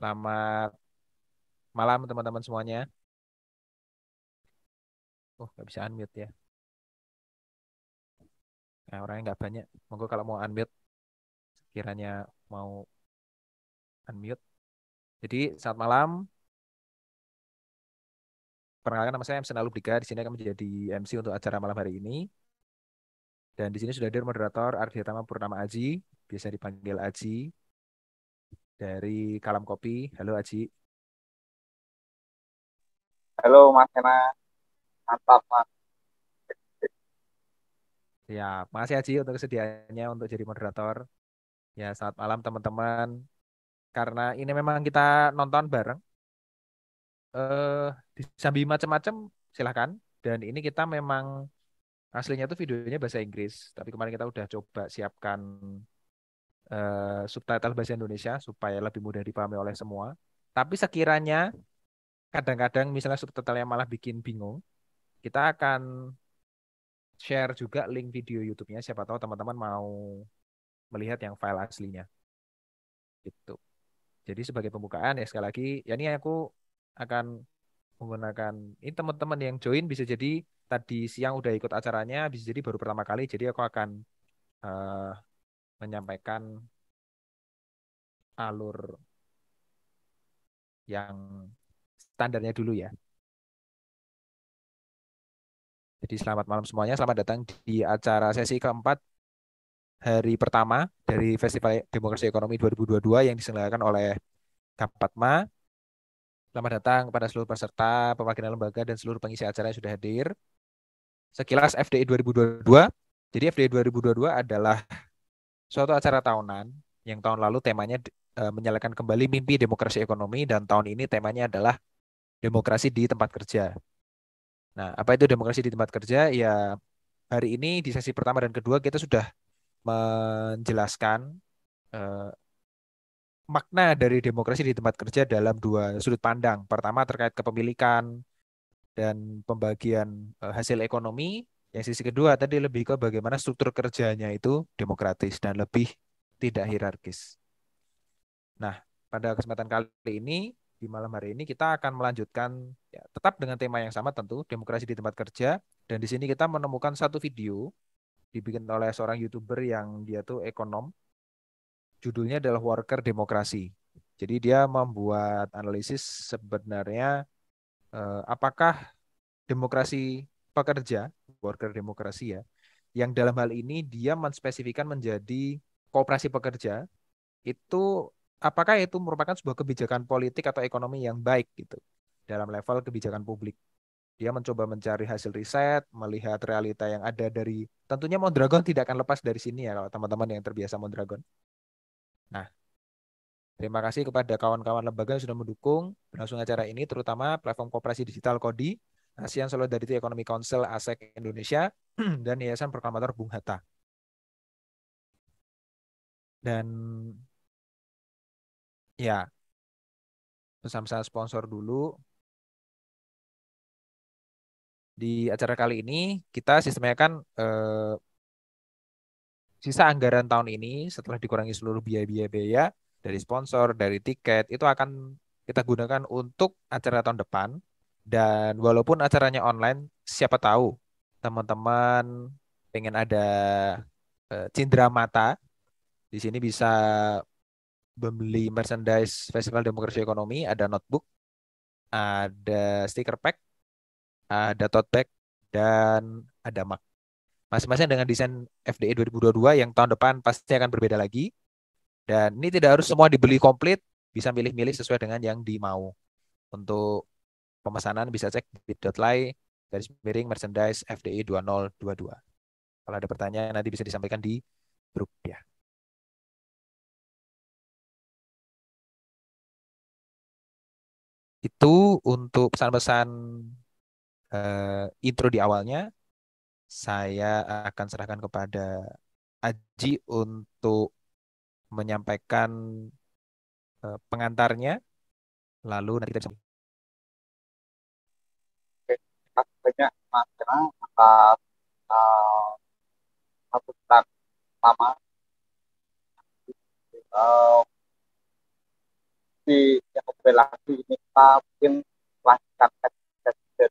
Selamat malam teman-teman semuanya. Oh, nggak bisa unmute ya. Nah, orangnya nggak banyak. Monggo kalau mau unmute, kiranya mau unmute. Jadi, selamat malam. Perkenalkan nama saya MC Lubrika. Di sini akan menjadi MC untuk acara malam hari ini. Dan di sini sudah hadir moderator Ardiatama Purnama Aji, biasa dipanggil Aji, dari Kalam Kopi. Halo Aji. Halo Mas Hena, mantap Mas. Ya, makasih Aji untuk kesediaannya untuk jadi moderator. Ya, selamat malam teman-teman. Karena ini memang kita nonton bareng. Disambi macam-macam silahkan. Dan ini kita memang aslinya tuh videonya bahasa Inggris, tapi kemarin kita udah coba siapkan subtitle bahasa Indonesia supaya lebih mudah dipahami oleh semua. Tapi sekiranya kadang-kadang misalnya subtitlenya malah bikin bingung, kita akan share juga link video YouTube-nya. Siapa tahu teman-teman mau melihat yang file aslinya. Gitu. Jadi sebagai pembukaan ya sekali lagi, ya ini aku akan menggunakan ini teman-teman yang join bisa jadi tadi siang udah ikut acaranya, bisa jadi baru pertama kali. Jadi aku akan eh, menyampaikan alur yang standarnya dulu ya. Jadi selamat malam semuanya, selamat datang di acara sesi keempat hari pertama dari Festival Demokrasi Ekonomi 2022 yang diselenggarakan oleh Gapatma. Selamat datang kepada seluruh peserta, perwakilan lembaga dan seluruh pengisi acara yang sudah hadir. Sekilas FDI 2022. Jadi FDI 2022 adalah suatu acara tahunan yang tahun lalu temanya menyalakan kembali mimpi demokrasi ekonomi dan tahun ini temanya adalah demokrasi di tempat kerja. Nah, apa itu demokrasi di tempat kerja? Ya, hari ini di sesi pertama dan kedua kita sudah menjelaskan eh, makna dari demokrasi di tempat kerja dalam dua sudut pandang. Pertama terkait kepemilikan dan pembagian hasil ekonomi. Yang sisi kedua tadi lebih ke bagaimana struktur kerjanya itu demokratis dan lebih tidak hierarkis. Nah, pada kesempatan kali ini di malam hari ini kita akan melanjutkan ya, tetap dengan tema yang sama tentu demokrasi di tempat kerja dan di sini kita menemukan satu video dibikin oleh seorang YouTuber yang dia tuh ekonom. Judulnya adalah Worker Demokrasi. Jadi dia membuat analisis sebenarnya apakah demokrasi pekerja, worker demokrasi ya, yang dalam hal ini dia menspesifikkan menjadi koperasi pekerja, itu apakah itu merupakan sebuah kebijakan politik atau ekonomi yang baik gitu dalam level kebijakan publik. Dia mencoba mencari hasil riset, melihat realita yang ada dari tentunya Mondragon tidak akan lepas dari sini ya kalau teman-teman yang terbiasa Mondragon. Nah, terima kasih kepada kawan-kawan lembaga yang sudah mendukung berlangsung acara ini, terutama platform Koperasi Digital Kodi, ASEAN Solidarity Economic Council ASEC Indonesia, dan Yayasan Proklamator Bung Hatta. Dan ya, pesan-pesan sponsor dulu. Di acara kali ini kita sistemnya kan sisa anggaran tahun ini setelah dikurangi seluruh biaya-biaya dari sponsor, dari tiket, itu akan kita gunakan untuk acara tahun depan. Dan walaupun acaranya online, siapa tahu teman-teman pengen ada cindera mata. Di sini bisa membeli merchandise Festival Demokrasi Ekonomi, ada notebook, ada stiker pack, ada tote bag, dan ada mug. Masing-masing dengan desain FDI 2022 yang tahun depan pasti akan berbeda lagi. Dan ini tidak harus semua dibeli komplit, bisa milih-milih sesuai dengan yang dimau. Untuk pemesanan bisa cek bit.ly garis miring merchandise FDI 2022. Kalau ada pertanyaan nanti bisa disampaikan di grup ya. Itu untuk pesan-pesan intro di awalnya. Saya akan serahkan kepada Aji untuk menyampaikan pengantarnya. Lalu nanti kita bisa. Oke, terima kasih banyak Mas Hena atas uh, sambutan pertama. Uh, di kembali lagi ini kita mungkin lanjutkan sesi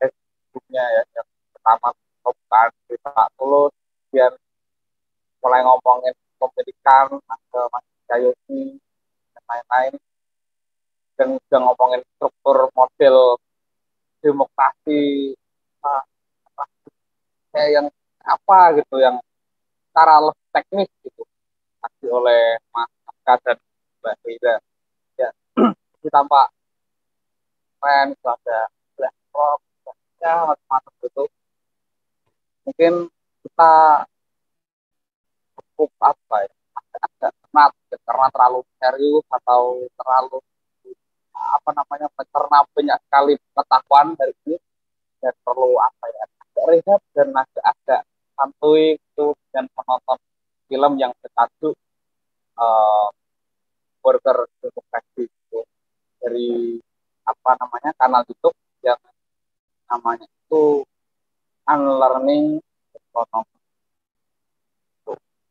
sebelumnya ya. Yang pertama pembukaan cerita tulus, kemudian mulai ngomongin pemilikan, ke Mas Yosi, dan lain-lain, dan juga ngomongin struktur model demokrasi uh, kayak yang apa gitu, yang secara lebih teknis gitu tadi oleh Mas Akka dan Mbak Rida ya. Ditambah keren itu ada BlackRock ya, macam-macam gitu. Mungkin kita cukup apa ya, agak penat ya, karena terlalu serius atau terlalu apa namanya, mencerna banyak sekali pengetahuan dari ini, dan perlu apa ya, agak rehat dan agak santuy itu dan menonton film yang bertajuk uh, Burger Demokrasi itu dari apa namanya, kanal YouTube yang namanya itu Unlearning Ekonomi.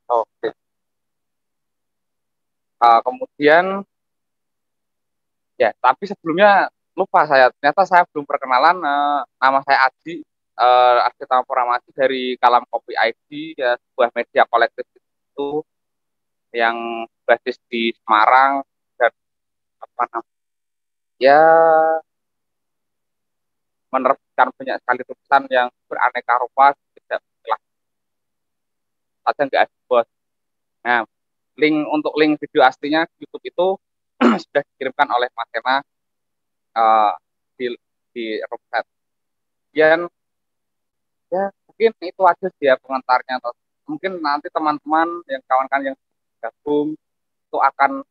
Oke. Kemudian ya, tapi sebelumnya lupa saya, ternyata saya belum perkenalan. Nama saya Aji, Arsitek Programasi dari Kalam Kopi ID, ya, sebuah media kolektif itu yang basis di Semarang, dan apa namanya, ya, menerbitkan banyak sekali tulisan yang beraneka rupa, tidak jelas saja nggak ada bos. Nah, link video aslinya di YouTube itu sudah dikirimkan oleh Mas Sena uh, di website. Dan ya mungkin itu aja sih ya pengantarnya. Atau mungkin nanti teman-teman yang kawan-kawan yang gabung itu akan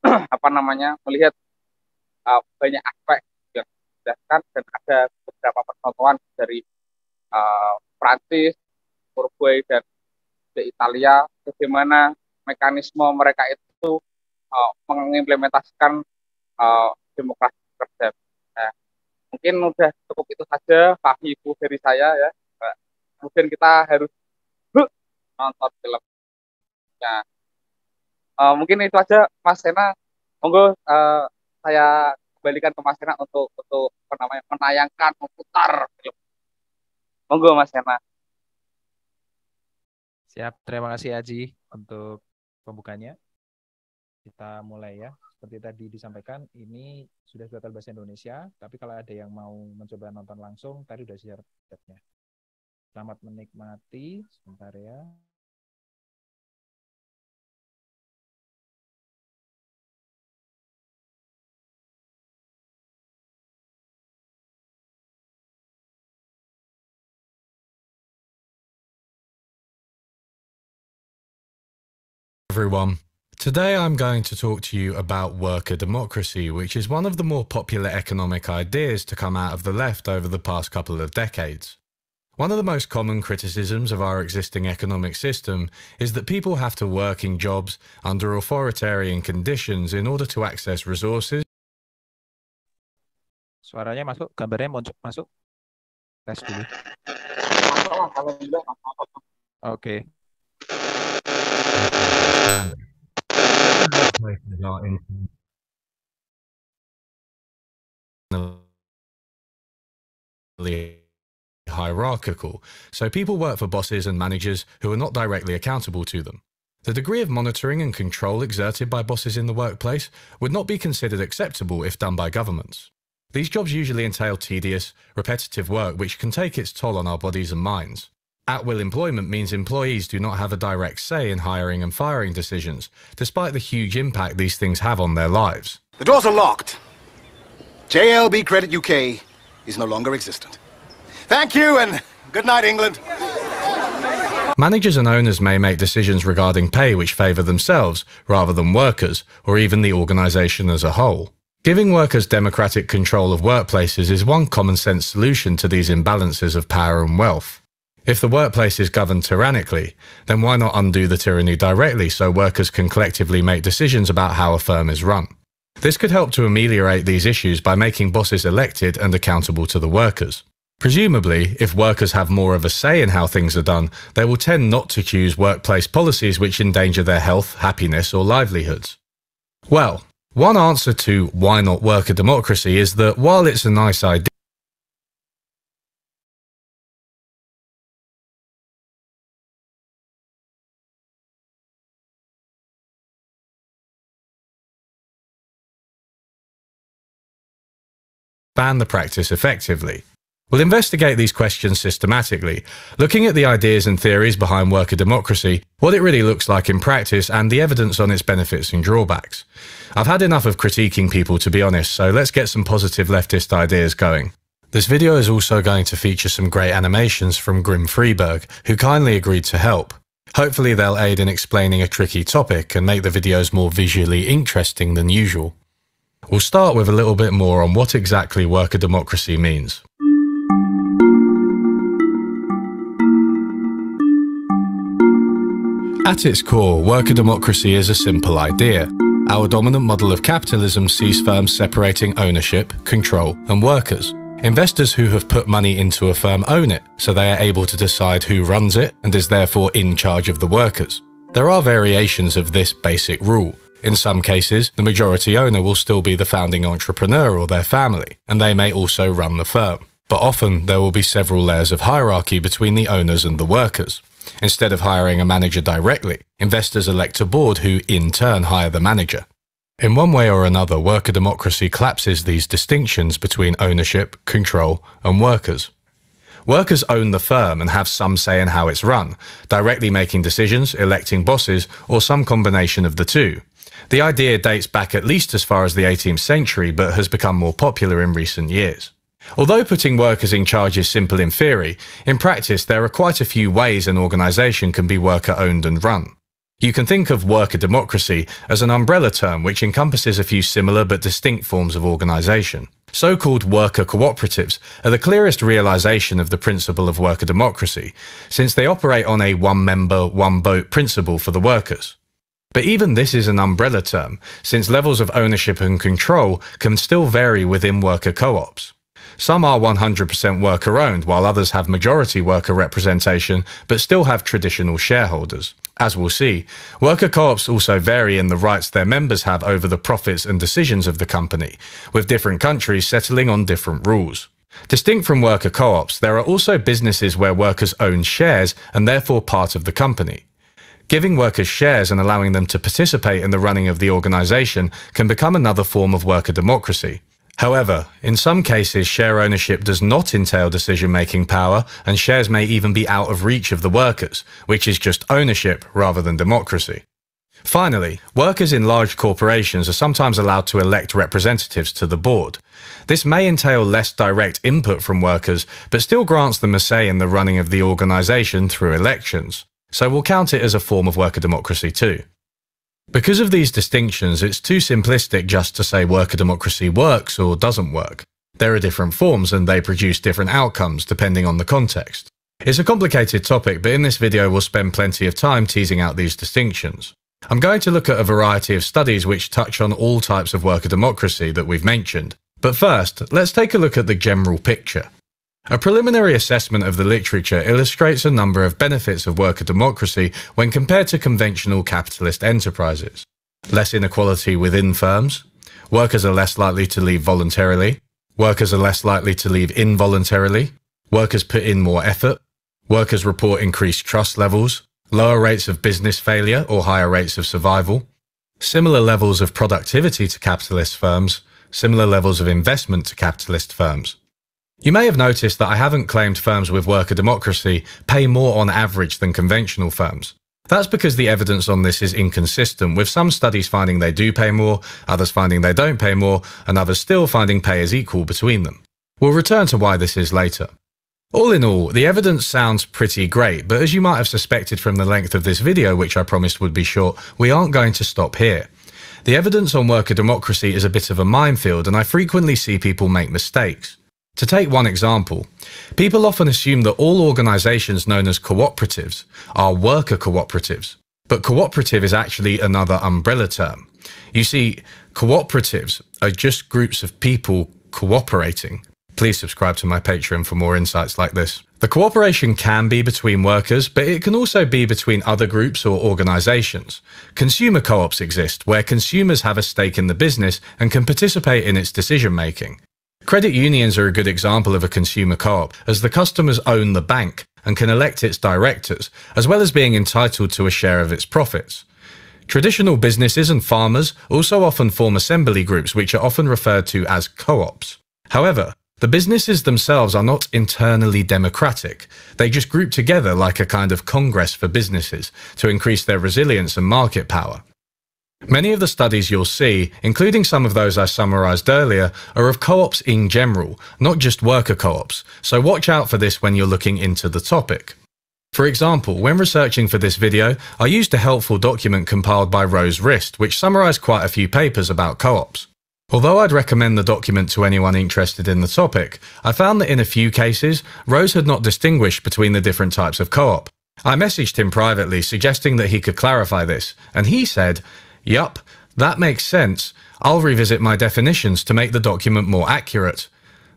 apa namanya, melihat banyak aspek yang dijelaskan, dan ada beberapa percontohan dari Prancis, Uruguay, dan di Italia, bagaimana mekanisme mereka itu mengimplementasikan demokrasi kerja. Nah, mungkin udah cukup itu saja Pak Ibu dari saya ya. Kemudian kita harus nonton filmnya. Mungkin itu aja Mas Sena. Monggo saya kembalikan ke Mas Sena untuk apa namanya, menayangkan, memutar film. Monggo Mas Sena. Siap, terima kasih Aji untuk pembukanya. Kita mulai ya. Seperti tadi disampaikan, ini sudah total bahasa Indonesia, tapi kalau ada yang mau mencoba nonton langsung, tadi udah share chatnya. Selamat menikmati, sebentar ya. Everyone. Today I'm going to talk to you about worker democracy, which is one of the more popular economic ideas to come out of the left over the past couple of decades. One of the most common criticisms of our existing economic system is that people have to work in jobs under authoritarian conditions in order to access resources. Suaranya masuk, gambarnya masuk. Tes dulu. Oke. Hierarchical, so people work for bosses and managers who are not directly accountable to them. The degree of monitoring and control exerted by bosses in the workplace would not be considered acceptable if done by governments. These jobs usually entail tedious, repetitive work which can take its toll on our bodies and minds. At-will employment means employees do not have a direct say in hiring and firing decisions, despite the huge impact these things have on their lives. The doors are locked. JLB Credit UK is no longer existent. Thank you, and good night, England. Managers and owners may make decisions regarding pay which favour themselves rather than workers, or even the organisation as a whole. Giving workers democratic control of workplaces is one common-sense solution to these imbalances of power and wealth. If the workplace is governed tyrannically, then why not undo the tyranny directly so workers can collectively make decisions about how a firm is run? This could help to ameliorate these issues by making bosses elected and accountable to the workers. Presumably, if workers have more of a say in how things are done, they will tend not to choose workplace policies which endanger their health, happiness, or livelihoods. Well, One answer to why not worker democracy is that while it's a nice idea, ban the practice effectively. We'll investigate these questions systematically, looking at the ideas and theories behind worker democracy, what it really looks like in practice, and the evidence on its benefits and drawbacks. I've had enough of critiquing people, to be honest, so let's get some positive leftist ideas going. This video is also going to feature some great animations from Grim Freeberg, who kindly agreed to help. Hopefully they'll aid in explaining a tricky topic and make the videos more visually interesting than usual. We'll start with a little bit more on what exactly worker democracy means. At its core, worker democracy is a simple idea. Our dominant model of capitalism sees firms separating ownership, control, and workers. Investors who have put money into a firm own it, so they are able to decide who runs it and is therefore in charge of the workers. There are variations of this basic rule. In some cases, the majority owner will still be the founding entrepreneur or their family, and they may also run the firm. But often, there will be several layers of hierarchy between the owners and the workers. Instead of hiring a manager directly, investors elect a board who, in turn, hire the manager. In one way or another, worker democracy collapses these distinctions between ownership, control, and workers. Workers own the firm and have some say in how it's run, directly making decisions, electing bosses, or some combination of the two. The idea dates back at least as far as the 18th century, but has become more popular in recent years. Although putting workers in charge is simple in theory, in practice there are quite a few ways an organisation can be worker-owned and run. You can think of worker democracy as an umbrella term which encompasses a few similar but distinct forms of organisation. So-called worker cooperatives are the clearest realisation of the principle of worker democracy, since they operate on a one-member, one-vote principle for the workers. But even this is an umbrella term, since levels of ownership and control can still vary within worker co-ops. Some are 100% worker-owned, while others have majority worker representation, but still have traditional shareholders. As we'll see, worker co-ops also vary in the rights their members have over the profits and decisions of the company, with different countries settling on different rules. Distinct from worker co-ops, there are also businesses where workers own shares and therefore part of the company. Giving workers shares and allowing them to participate in the running of the organisation can become another form of worker democracy. However, in some cases, share ownership does not entail decision-making power, and shares may even be out of reach of the workers, which is just ownership rather than democracy. Finally, workers in large corporations are sometimes allowed to elect representatives to the board. This may entail less direct input from workers, but still grants them a say in the running of the organisation through elections. So we'll count it as a form of worker democracy too. Because of these distinctions, it's too simplistic just to say worker democracy works or doesn't work. There are different forms and they produce different outcomes depending on the context. It's a complicated topic, but in this video we'll spend plenty of time teasing out these distinctions. I'm going to look at a variety of studies which touch on all types of worker democracy that we've mentioned. But first, let's take a look at the general picture. A preliminary assessment of the literature illustrates a number of benefits of worker democracy when compared to conventional capitalist enterprises. Less inequality within firms. Workers are less likely to leave voluntarily. Workers are less likely to leave involuntarily. Workers put in more effort. Workers report increased trust levels. Lower rates of business failure or higher rates of survival. Similar levels of productivity to capitalist firms. Similar levels of investment to capitalist firms. You may have noticed that I haven't claimed firms with worker democracy pay more on average than conventional firms. That's because the evidence on this is inconsistent, with some studies finding they do pay more, others finding they don't pay more, and others still finding pay is equal between them. We'll return to why this is later. All in all, the evidence sounds pretty great, but as you might have suspected from the length of this video, which I promised would be short, we aren't going to stop here. The evidence on worker democracy is a bit of a minefield, and I frequently see people make mistakes. To take one example, people often assume that all organisations known as cooperatives are worker cooperatives, but cooperative is actually another umbrella term. You see, cooperatives are just groups of people cooperating. Please subscribe to my Patreon for more insights like this. The cooperation can be between workers, but it can also be between other groups or organisations. Consumer co-ops exist, where consumers have a stake in the business and can participate in its decision-making. Credit unions are a good example of a consumer co-op, as the customers own the bank and can elect its directors, as well as being entitled to a share of its profits. Traditional businesses and farmers also often form assembly groups, which are often referred to as co-ops. However, the businesses themselves are not internally democratic. They just group together like a kind of congress for businesses to increase their resilience and market power. Many of the studies you'll see, including some of those I summarised earlier, are of co-ops in general, not just worker co-ops, so watch out for this when you're looking into the topic. For example, when researching for this video, I used a helpful document compiled by Rose Rist, which summarised quite a few papers about co-ops. Although I'd recommend the document to anyone interested in the topic, I found that in a few cases, Rose had not distinguished between the different types of co-op. I messaged him privately suggesting that he could clarify this, and he said, "Yup, that makes sense. I'll revisit my definitions to make the document more accurate."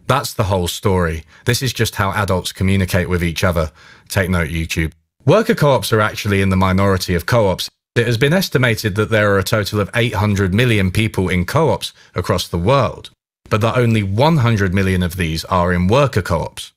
That's the whole story. This is just how adults communicate with each other. Take note, YouTube. Worker co-ops are actually in the minority of co-ops. It has been estimated that there are a total of 800 million people in co-ops across the world, but that only 100 million of these are in worker co-ops.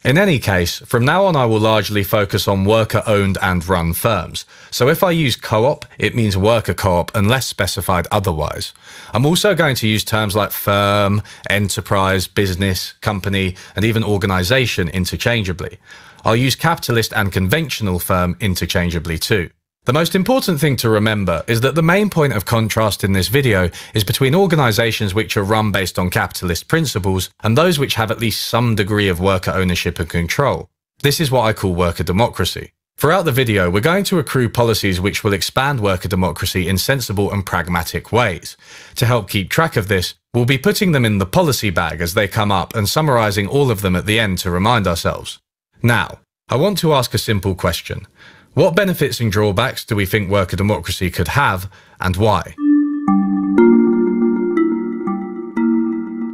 In any case, from now on I will largely focus on worker-owned and run firms. So if I use co-op, it means worker co-op unless specified otherwise. I'm also going to use terms like firm, enterprise, business, company, and even organisation interchangeably. I'll use capitalist and conventional firm interchangeably too. The most important thing to remember is that the main point of contrast in this video is between organisations which are run based on capitalist principles and those which have at least some degree of worker ownership and control. This is what I call worker democracy. Throughout the video, we're going to accrue policies which will expand worker democracy in sensible and pragmatic ways. To help keep track of this, we'll be putting them in the policy bag as they come up and summarising all of them at the end to remind ourselves. Now, I want to ask a simple question. What benefits and drawbacks do we think worker democracy could have, and why?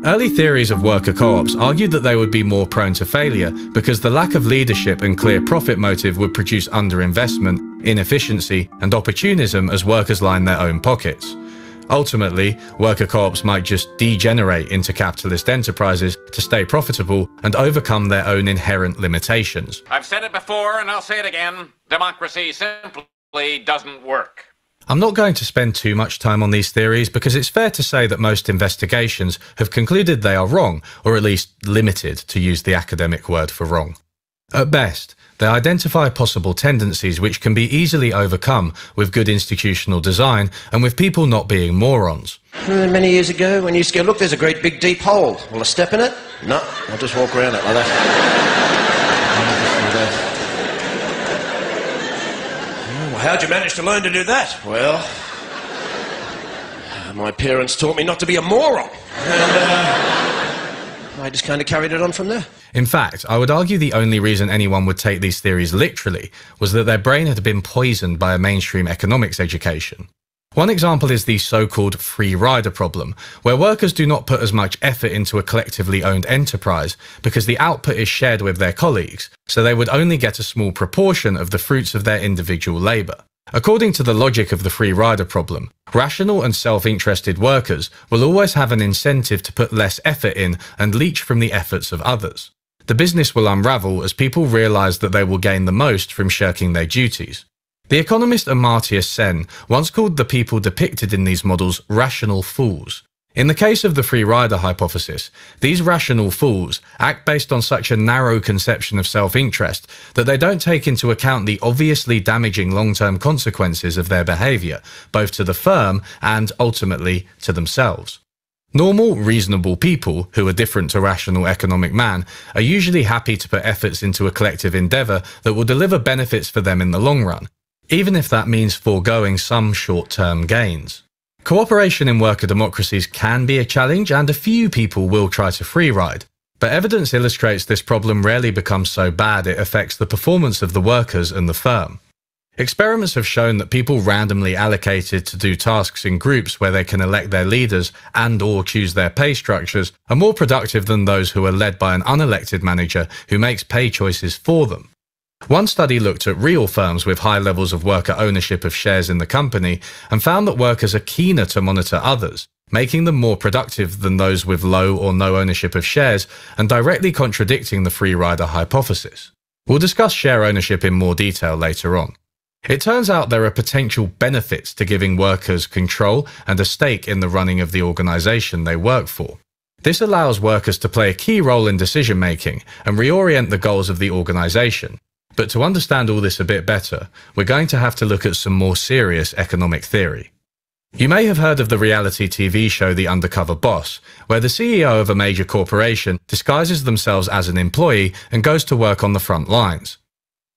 Early theories of worker co-ops argued that they would be more prone to failure because the lack of leadership and clear profit motive would produce underinvestment, inefficiency, and opportunism as workers line their own pockets. Ultimately, worker co-ops might just degenerate into capitalist enterprises to stay profitable and overcome their own inherent limitations. I've said it before and I'll say it again. Democracy simply doesn't work. I'm not going to spend too much time on these theories because it's fair to say that most investigations have concluded they are wrong, or at least limited, to use the academic word for wrong. At best, they identify possible tendencies which can be easily overcome with good institutional design and with people not being morons. Many years ago, when you used to go, look, there's a great big deep hole. Will I step in it? No, I'll just walk around it like that. Well, how'd you manage to learn to do that? Well, my parents taught me not to be a moron. And, I just kind of carried it on from there. In fact, I would argue the only reason anyone would take these theories literally was that their brain had been poisoned by a mainstream economics education. One example is the so-called free rider problem, where workers do not put as much effort into a collectively owned enterprise because the output is shared with their colleagues, so they would only get a small proportion of the fruits of their individual labour. According to the logic of the free rider problem, rational and self-interested workers will always have an incentive to put less effort in and leech from the efforts of others. The business will unravel as people realise that they will gain the most from shirking their duties. The economist Amartya Sen once called the people depicted in these models rational fools. In the case of the free rider hypothesis, these rational fools act based on such a narrow conception of self-interest that they don't take into account the obviously damaging long-term consequences of their behaviour, both to the firm and, ultimately, to themselves. Normal, reasonable people, who are different to rational economic man, are usually happy to put efforts into a collective endeavour that will deliver benefits for them in the long run, even if that means foregoing some short-term gains. Cooperation in worker democracies can be a challenge, and a few people will try to free ride, but evidence illustrates this problem rarely becomes so bad it affects the performance of the workers and the firm. Experiments have shown that people randomly allocated to do tasks in groups where they can elect their leaders and/or choose their pay structures are more productive than those who are led by an unelected manager who makes pay choices for them. One study looked at real firms with high levels of worker ownership of shares in the company and found that workers are keener to monitor others, making them more productive than those with low or no ownership of shares and directly contradicting the free rider hypothesis. We'll discuss share ownership in more detail later on. It turns out there are potential benefits to giving workers control and a stake in the running of the organization they work for. This allows workers to play a key role in decision-making and reorient the goals of the organization. But to understand all this a bit better, we're going to have to look at some more serious economic theory. You may have heard of the reality TV show The Undercover Boss, where the CEO of a major corporation disguises themselves as an employee and goes to work on the front lines.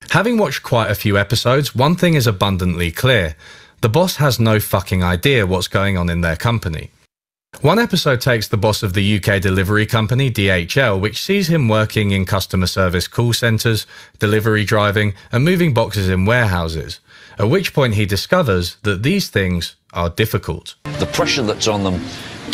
Having watched quite a few episodes, one thing is abundantly clear. The boss has no fucking idea what's going on in their company. One episode takes the boss of the UK delivery company, DHL, which sees him working in customer service call centres, delivery driving, and moving boxes in warehouses, at which point he discovers that these things are difficult. The pressure that's on them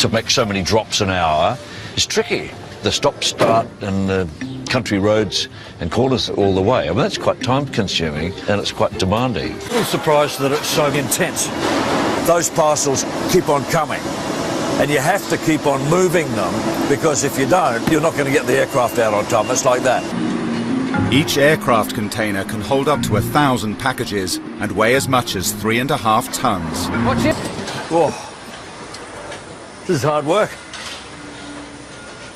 to make so many drops an hour is tricky. The stop-start and the country roads and corners all the way. I mean, that's quite time-consuming and it's quite demanding. I'm surprised that it's so intense. Those parcels keep on coming. And you have to keep on moving them, because if you don't, you're not going to get the aircraft out on time. It's like that. Each aircraft container can hold up to 1,000 packages and weigh as much as 3.5 tons. Watch it. Whoa. This is hard work.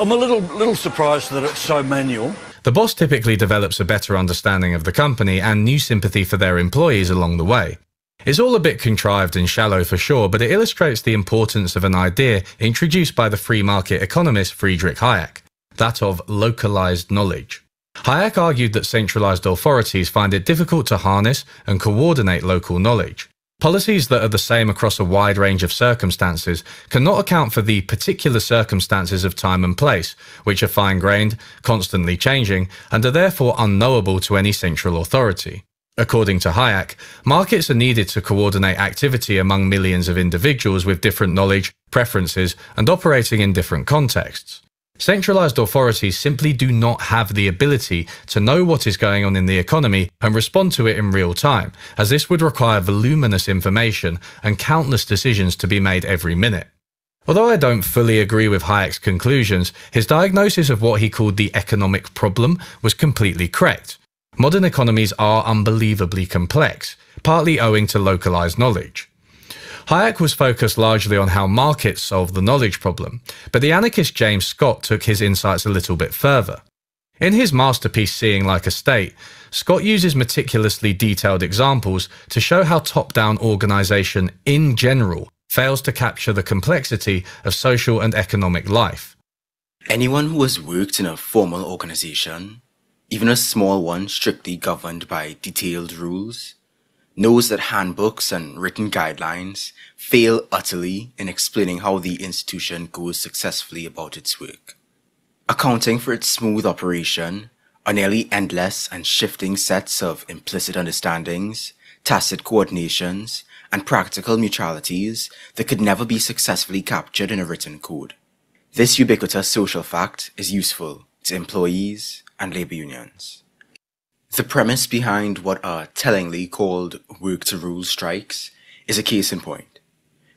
I'm a little surprised that it's so manual. The boss typically develops a better understanding of the company and new sympathy for their employees along the way. It's all a bit contrived and shallow for sure, but it illustrates the importance of an idea introduced by the free market economist Friedrich Hayek, that of localized knowledge. Hayek argued that centralized authorities find it difficult to harness and coordinate local knowledge. Policies that are the same across a wide range of circumstances cannot account for the particular circumstances of time and place, which are fine-grained, constantly changing, and are therefore unknowable to any central authority. According to Hayek, markets are needed to coordinate activity among millions of individuals with different knowledge, preferences, and operating in different contexts. Centralized authorities simply do not have the ability to know what is going on in the economy and respond to it in real time, as this would require voluminous information and countless decisions to be made every minute. Although I don't fully agree with Hayek's conclusions, his diagnosis of what he called the economic problem was completely correct. Modern economies are unbelievably complex, partly owing to localized knowledge. Hayek was focused largely on how markets solve the knowledge problem, but the anarchist James Scott took his insights a little bit further. In his masterpiece Seeing Like a State, Scott uses meticulously detailed examples to show how top-down organization in general fails to capture the complexity of social and economic life. Anyone who has worked in a formal organization, even a small one strictly governed by detailed rules, knows that handbooks and written guidelines fail utterly in explaining how the institution goes successfully about its work. Accounting for its smooth operation are nearly endless and shifting sets of implicit understandings, tacit coordinations, and practical mutualities that could never be successfully captured in a written code. This ubiquitous social fact is useful to employees and labor unions. The premise behind what are tellingly called work-to-rule strikes is a case in point.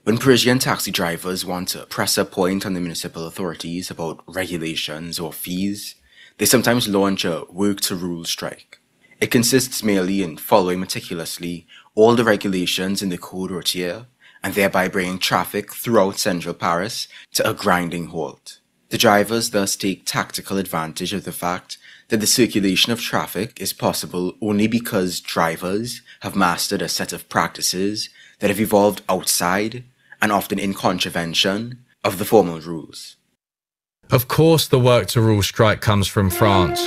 When Parisian taxi drivers want to press a point on the municipal authorities about regulations or fees, they sometimes launch a work-to-rule strike. It consists merely in following meticulously all the regulations in the code routier and thereby bringing traffic throughout central Paris to a grinding halt. The drivers thus take tactical advantage of the fact that the circulation of traffic is possible only because drivers have mastered a set of practices that have evolved outside and often in contravention of the formal rules. Of course, the work-to-rule strike comes from France.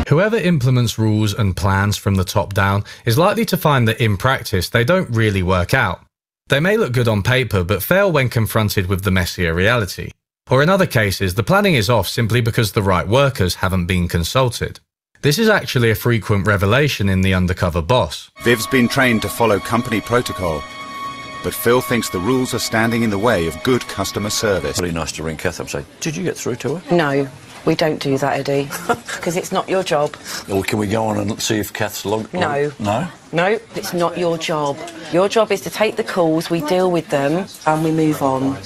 Whoever implements rules and plans from the top down is likely to find that in practice they don't really work out. They may look good on paper but fail when confronted with the messier reality. Or in other cases, the planning is off simply because the right workers haven't been consulted. This is actually a frequent revelation in The Undercover Boss. Viv's been trained to follow company protocol, but Phil thinks the rules are standing in the way of good customer service. Really nice to ring Kath up and say, did you get through to her? No, we don't do that, Eddie, because it's not your job. Or can we go on and see if Kath's logged? No. No? No, it's not your job. Your job is to take the calls, we deal with them, and we move on.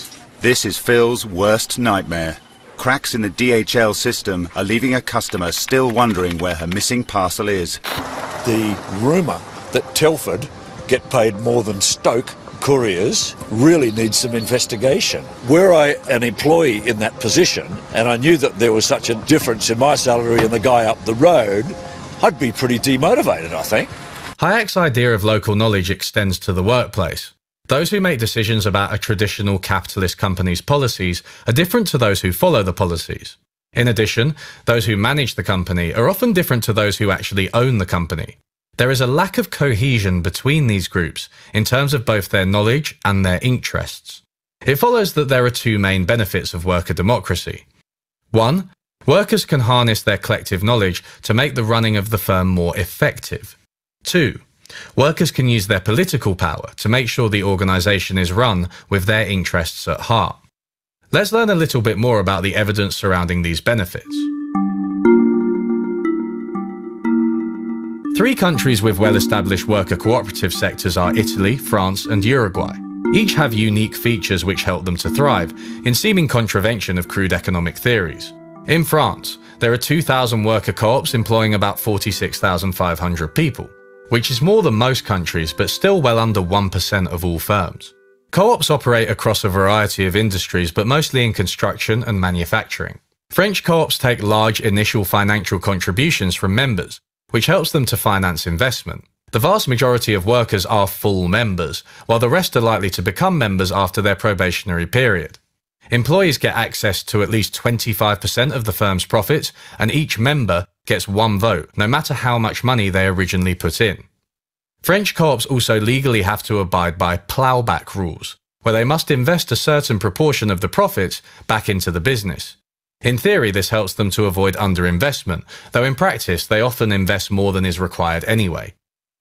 This is Phil's worst nightmare. Cracks in the DHL system are leaving a customer still wondering where her missing parcel is. The rumour that Telford get paid more than Stoke couriers really needs some investigation. Were I an employee in that position and I knew that there was such a difference in my salary and the guy up the road, I'd be pretty demotivated, I think. Hayek's idea of local knowledge extends to the workplace. Those who make decisions about a traditional capitalist company's policies are different to those who follow the policies. In addition, those who manage the company are often different to those who actually own the company. There is a lack of cohesion between these groups in terms of both their knowledge and their interests. It follows that there are two main benefits of worker democracy. 1. Workers can harness their collective knowledge to make the running of the firm more effective. 2. Workers can use their political power to make sure the organisation is run with their interests at heart. Let's learn a little bit more about the evidence surrounding these benefits. 3 countries with well-established worker cooperative sectors are Italy, France and Uruguay. Each have unique features which help them to thrive, in seeming contravention of crude economic theories. In France, there are 2,000 worker co-ops employing about 46,500 people, which is more than most countries but still well under 1% of all firms. Co-ops operate across a variety of industries but mostly in construction and manufacturing. French co-ops take large initial financial contributions from members, which helps them to finance investment. The vast majority of workers are full members, while the rest are likely to become members after their probationary period. Employees get access to at least 25% of the firm's profits, and each member gets 1 vote, no matter how much money they originally put in. French co-ops also legally have to abide by plowback rules, where they must invest a certain proportion of the profits back into the business. In theory, this helps them to avoid underinvestment, though in practice they often invest more than is required anyway.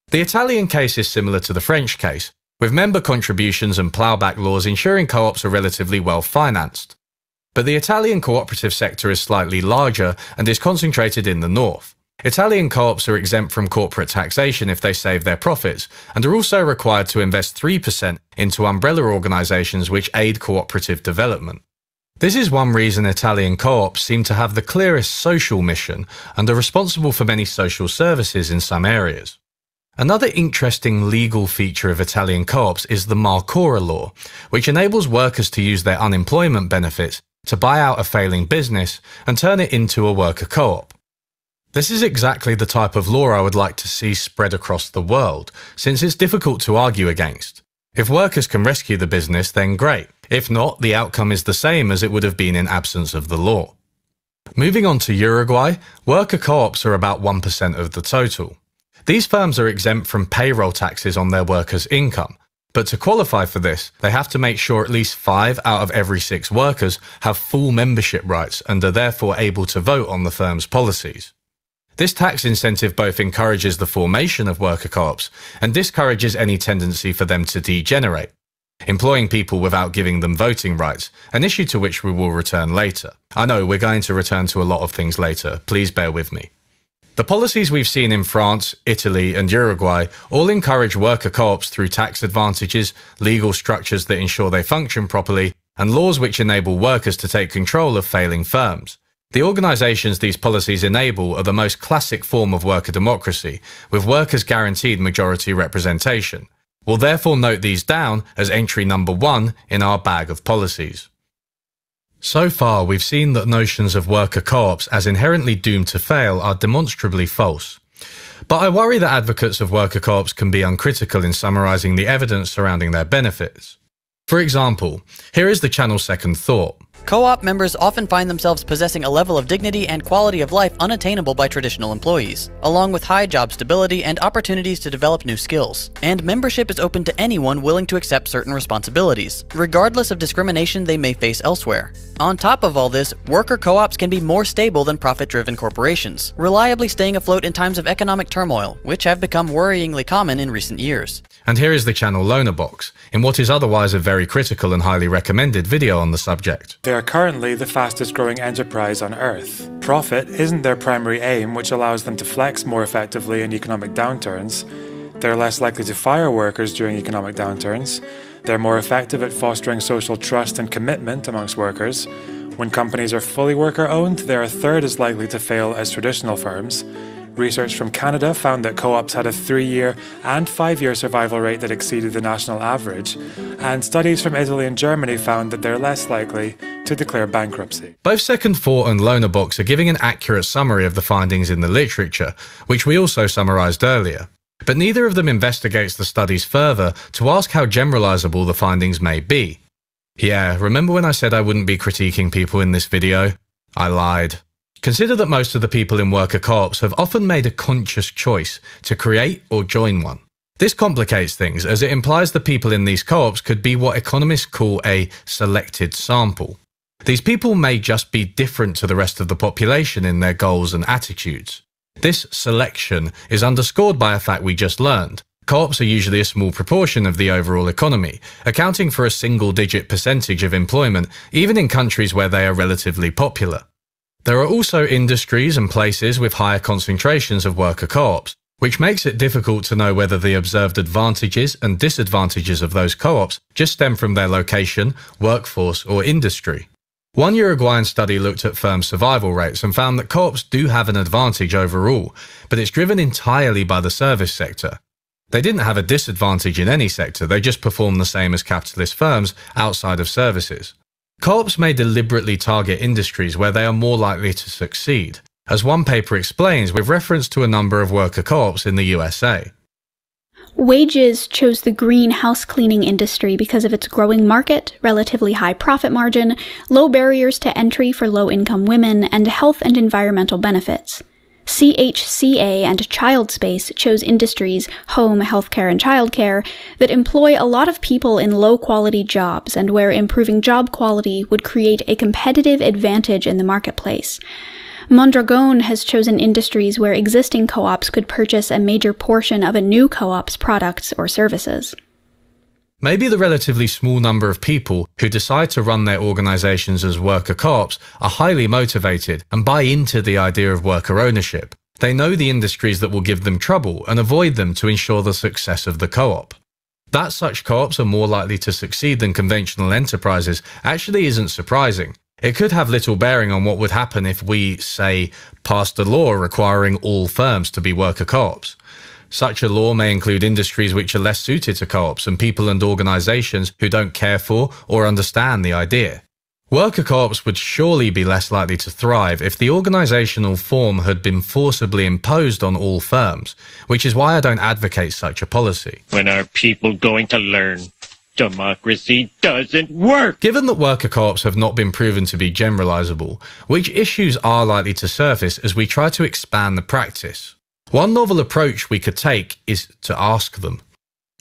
The Italian case is similar to the French case, with member contributions and plowback laws ensuring co-ops are relatively well financed. But the Italian cooperative sector is slightly larger and is concentrated in the north. Italian co-ops are exempt from corporate taxation if they save their profits, and are also required to invest 3% into umbrella organisations which aid cooperative development. This is one reason Italian co-ops seem to have the clearest social mission and are responsible for many social services in some areas. Another interesting legal feature of Italian co-ops is the Marcora law, which enables workers to use their unemployment benefits to buy out a failing business and turn it into a worker co-op. This is exactly the type of law I would like to see spread across the world, since it's difficult to argue against. If workers can rescue the business, then great. If not, the outcome is the same as it would have been in absence of the law. Moving on to Uruguay, worker co-ops are about 1% of the total. These firms are exempt from payroll taxes on their workers' income, but to qualify for this, they have to make sure at least 5 out of every 6 workers have full membership rights and are therefore able to vote on the firm's policies. This tax incentive both encourages the formation of worker co-ops and discourages any tendency for them to degenerate, employing people without giving them voting rights, an issue to which we will return later. I know we're going to return to a lot of things later, please bear with me. The policies we've seen in France, Italy and Uruguay all encourage worker co-ops through tax advantages, legal structures that ensure they function properly, and laws which enable workers to take control of failing firms. The organisations these policies enable are the most classic form of worker democracy, with workers guaranteed majority representation. We'll therefore note these down as entry number 1 in our bag of policies. So far, we've seen that notions of worker co-ops as inherently doomed to fail are demonstrably false. But I worry that advocates of worker co-ops can be uncritical in summarising the evidence surrounding their benefits. For example, here is the channel's second thought. Co-op members often find themselves possessing a level of dignity and quality of life unattainable by traditional employees, along with high job stability and opportunities to develop new skills. And membership is open to anyone willing to accept certain responsibilities, regardless of discrimination they may face elsewhere. On top of all this, worker co-ops can be more stable than profit-driven corporations, reliably staying afloat in times of economic turmoil, which have become worryingly common in recent years. And here is the channel Loner Box, in what is otherwise a very critical and highly recommended video on the subject. They are currently the fastest growing enterprise on Earth. Profit isn't their primary aim, which allows them to flex more effectively in economic downturns. They're less likely to fire workers during economic downturns. They're more effective at fostering social trust and commitment amongst workers. When companies are fully worker-owned, they're a third as likely to fail as traditional firms. Research from Canada found that co-ops had a 3-year and 5-year survival rate that exceeded the national average, and studies from Italy and Germany found that they're less likely to declare bankruptcy. Both Second Thought and Loner Box are giving an accurate summary of the findings in the literature, which we also summarized earlier. But neither of them investigates the studies further to ask how generalizable the findings may be. Yeah, remember when I said I wouldn't be critiquing people in this video? I lied. Consider that most of the people in worker co-ops have often made a conscious choice to create or join one. This complicates things, as it implies the people in these co-ops could be what economists call a selected sample. These people may just be different to the rest of the population in their goals and attitudes. This selection is underscored by a fact we just learned. Co-ops are usually a small proportion of the overall economy, accounting for a single-digit percentage of employment, even in countries where they are relatively popular. There are also industries and places with higher concentrations of worker co-ops, which makes it difficult to know whether the observed advantages and disadvantages of those co-ops just stem from their location, workforce, or industry. One Uruguayan study looked at firm survival rates and found that co-ops do have an advantage overall, but it's driven entirely by the service sector. They didn't have a disadvantage in any sector, they just perform the same as capitalist firms outside of services. Co-ops may deliberately target industries where they are more likely to succeed, as one paper explains with reference to a number of worker co-ops in the USA. Wages chose the green house cleaning industry because of its growing market, relatively high profit margin, low barriers to entry for low-income women, and health and environmental benefits. CHCA and ChildSpace chose industries, home, healthcare, and childcare, that employ a lot of people in low-quality jobs and where improving job quality would create a competitive advantage in the marketplace. Mondragon has chosen industries where existing co-ops could purchase a major portion of a new co-op's products or services. Maybe the relatively small number of people who decide to run their organizations as worker co-ops are highly motivated and buy into the idea of worker ownership. They know the industries that will give them trouble and avoid them to ensure the success of the co-op. That such co-ops are more likely to succeed than conventional enterprises actually isn't surprising. It could have little bearing on what would happen if we, say, passed a law requiring all firms to be worker co-ops. Such a law may include industries which are less suited to co-ops and people and organizations who don't care for or understand the idea. Worker co-ops would surely be less likely to thrive if the organizational form had been forcibly imposed on all firms, which is why I don't advocate such a policy. When are people going to learn? Democracy doesn't work! Given that worker co-ops have not been proven to be generalizable, which issues are likely to surface as we try to expand the practice? One novel approach we could take is to ask them.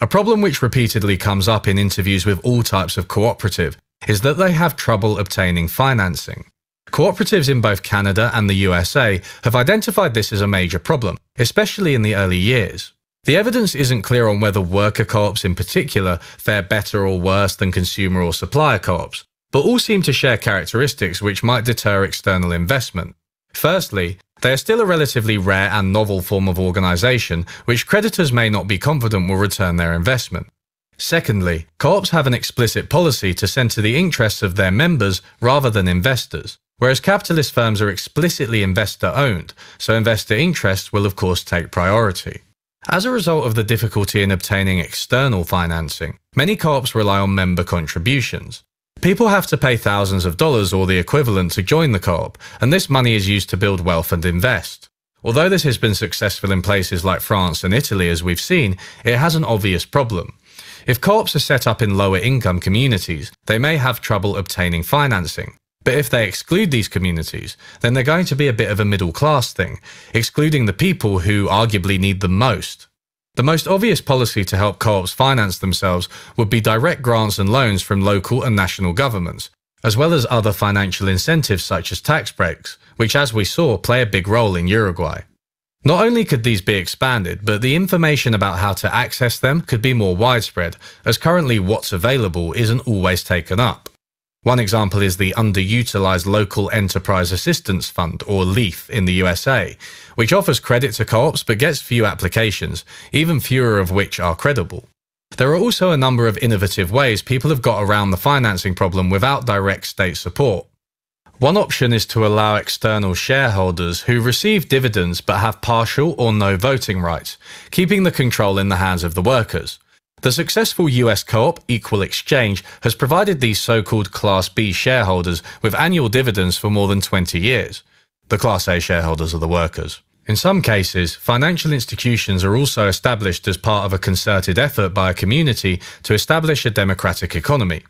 A problem which repeatedly comes up in interviews with all types of cooperative is that they have trouble obtaining financing. Cooperatives in both Canada and the USA have identified this as a major problem, especially in the early years. The evidence isn't clear on whether worker co-ops in particular fare better or worse than consumer or supplier co-ops, but all seem to share characteristics which might deter external investment. Firstly, they are still a relatively rare and novel form of organisation, which creditors may not be confident will return their investment. Secondly, co-ops have an explicit policy to centre the interests of their members rather than investors, whereas capitalist firms are explicitly investor-owned, so investor interests will of course take priority. As a result of the difficulty in obtaining external financing, many co-ops rely on member contributions. People have to pay thousands of dollars or the equivalent to join the co-op, and this money is used to build wealth and invest. Although this has been successful in places like France and Italy, as we've seen, it has an obvious problem. If co-ops are set up in lower income communities, they may have trouble obtaining financing. But if they exclude these communities, then they're going to be a bit of a middle class thing, excluding the people who arguably need them most. The most obvious policy to help co-ops finance themselves would be direct grants and loans from local and national governments, as well as other financial incentives such as tax breaks, which as we saw play a big role in Uruguay. Not only could these be expanded, but the information about how to access them could be more widespread, as currently what's available isn't always taken up. One example is the underutilized Local Enterprise Assistance Fund, or LEAF, in the USA, which offers credit to co-ops but gets few applications, even fewer of which are credible. There are also a number of innovative ways people have got around the financing problem without direct state support. One option is to allow external shareholders who receive dividends but have partial or no voting rights, keeping the control in the hands of the workers. The successful US co-op Equal Exchange has provided these so-called Class B shareholders with annual dividends for more than 20 years. The Class A shareholders are the workers. In some cases, financial institutions are also established as part of a concerted effort by a community to establish a democratic economy.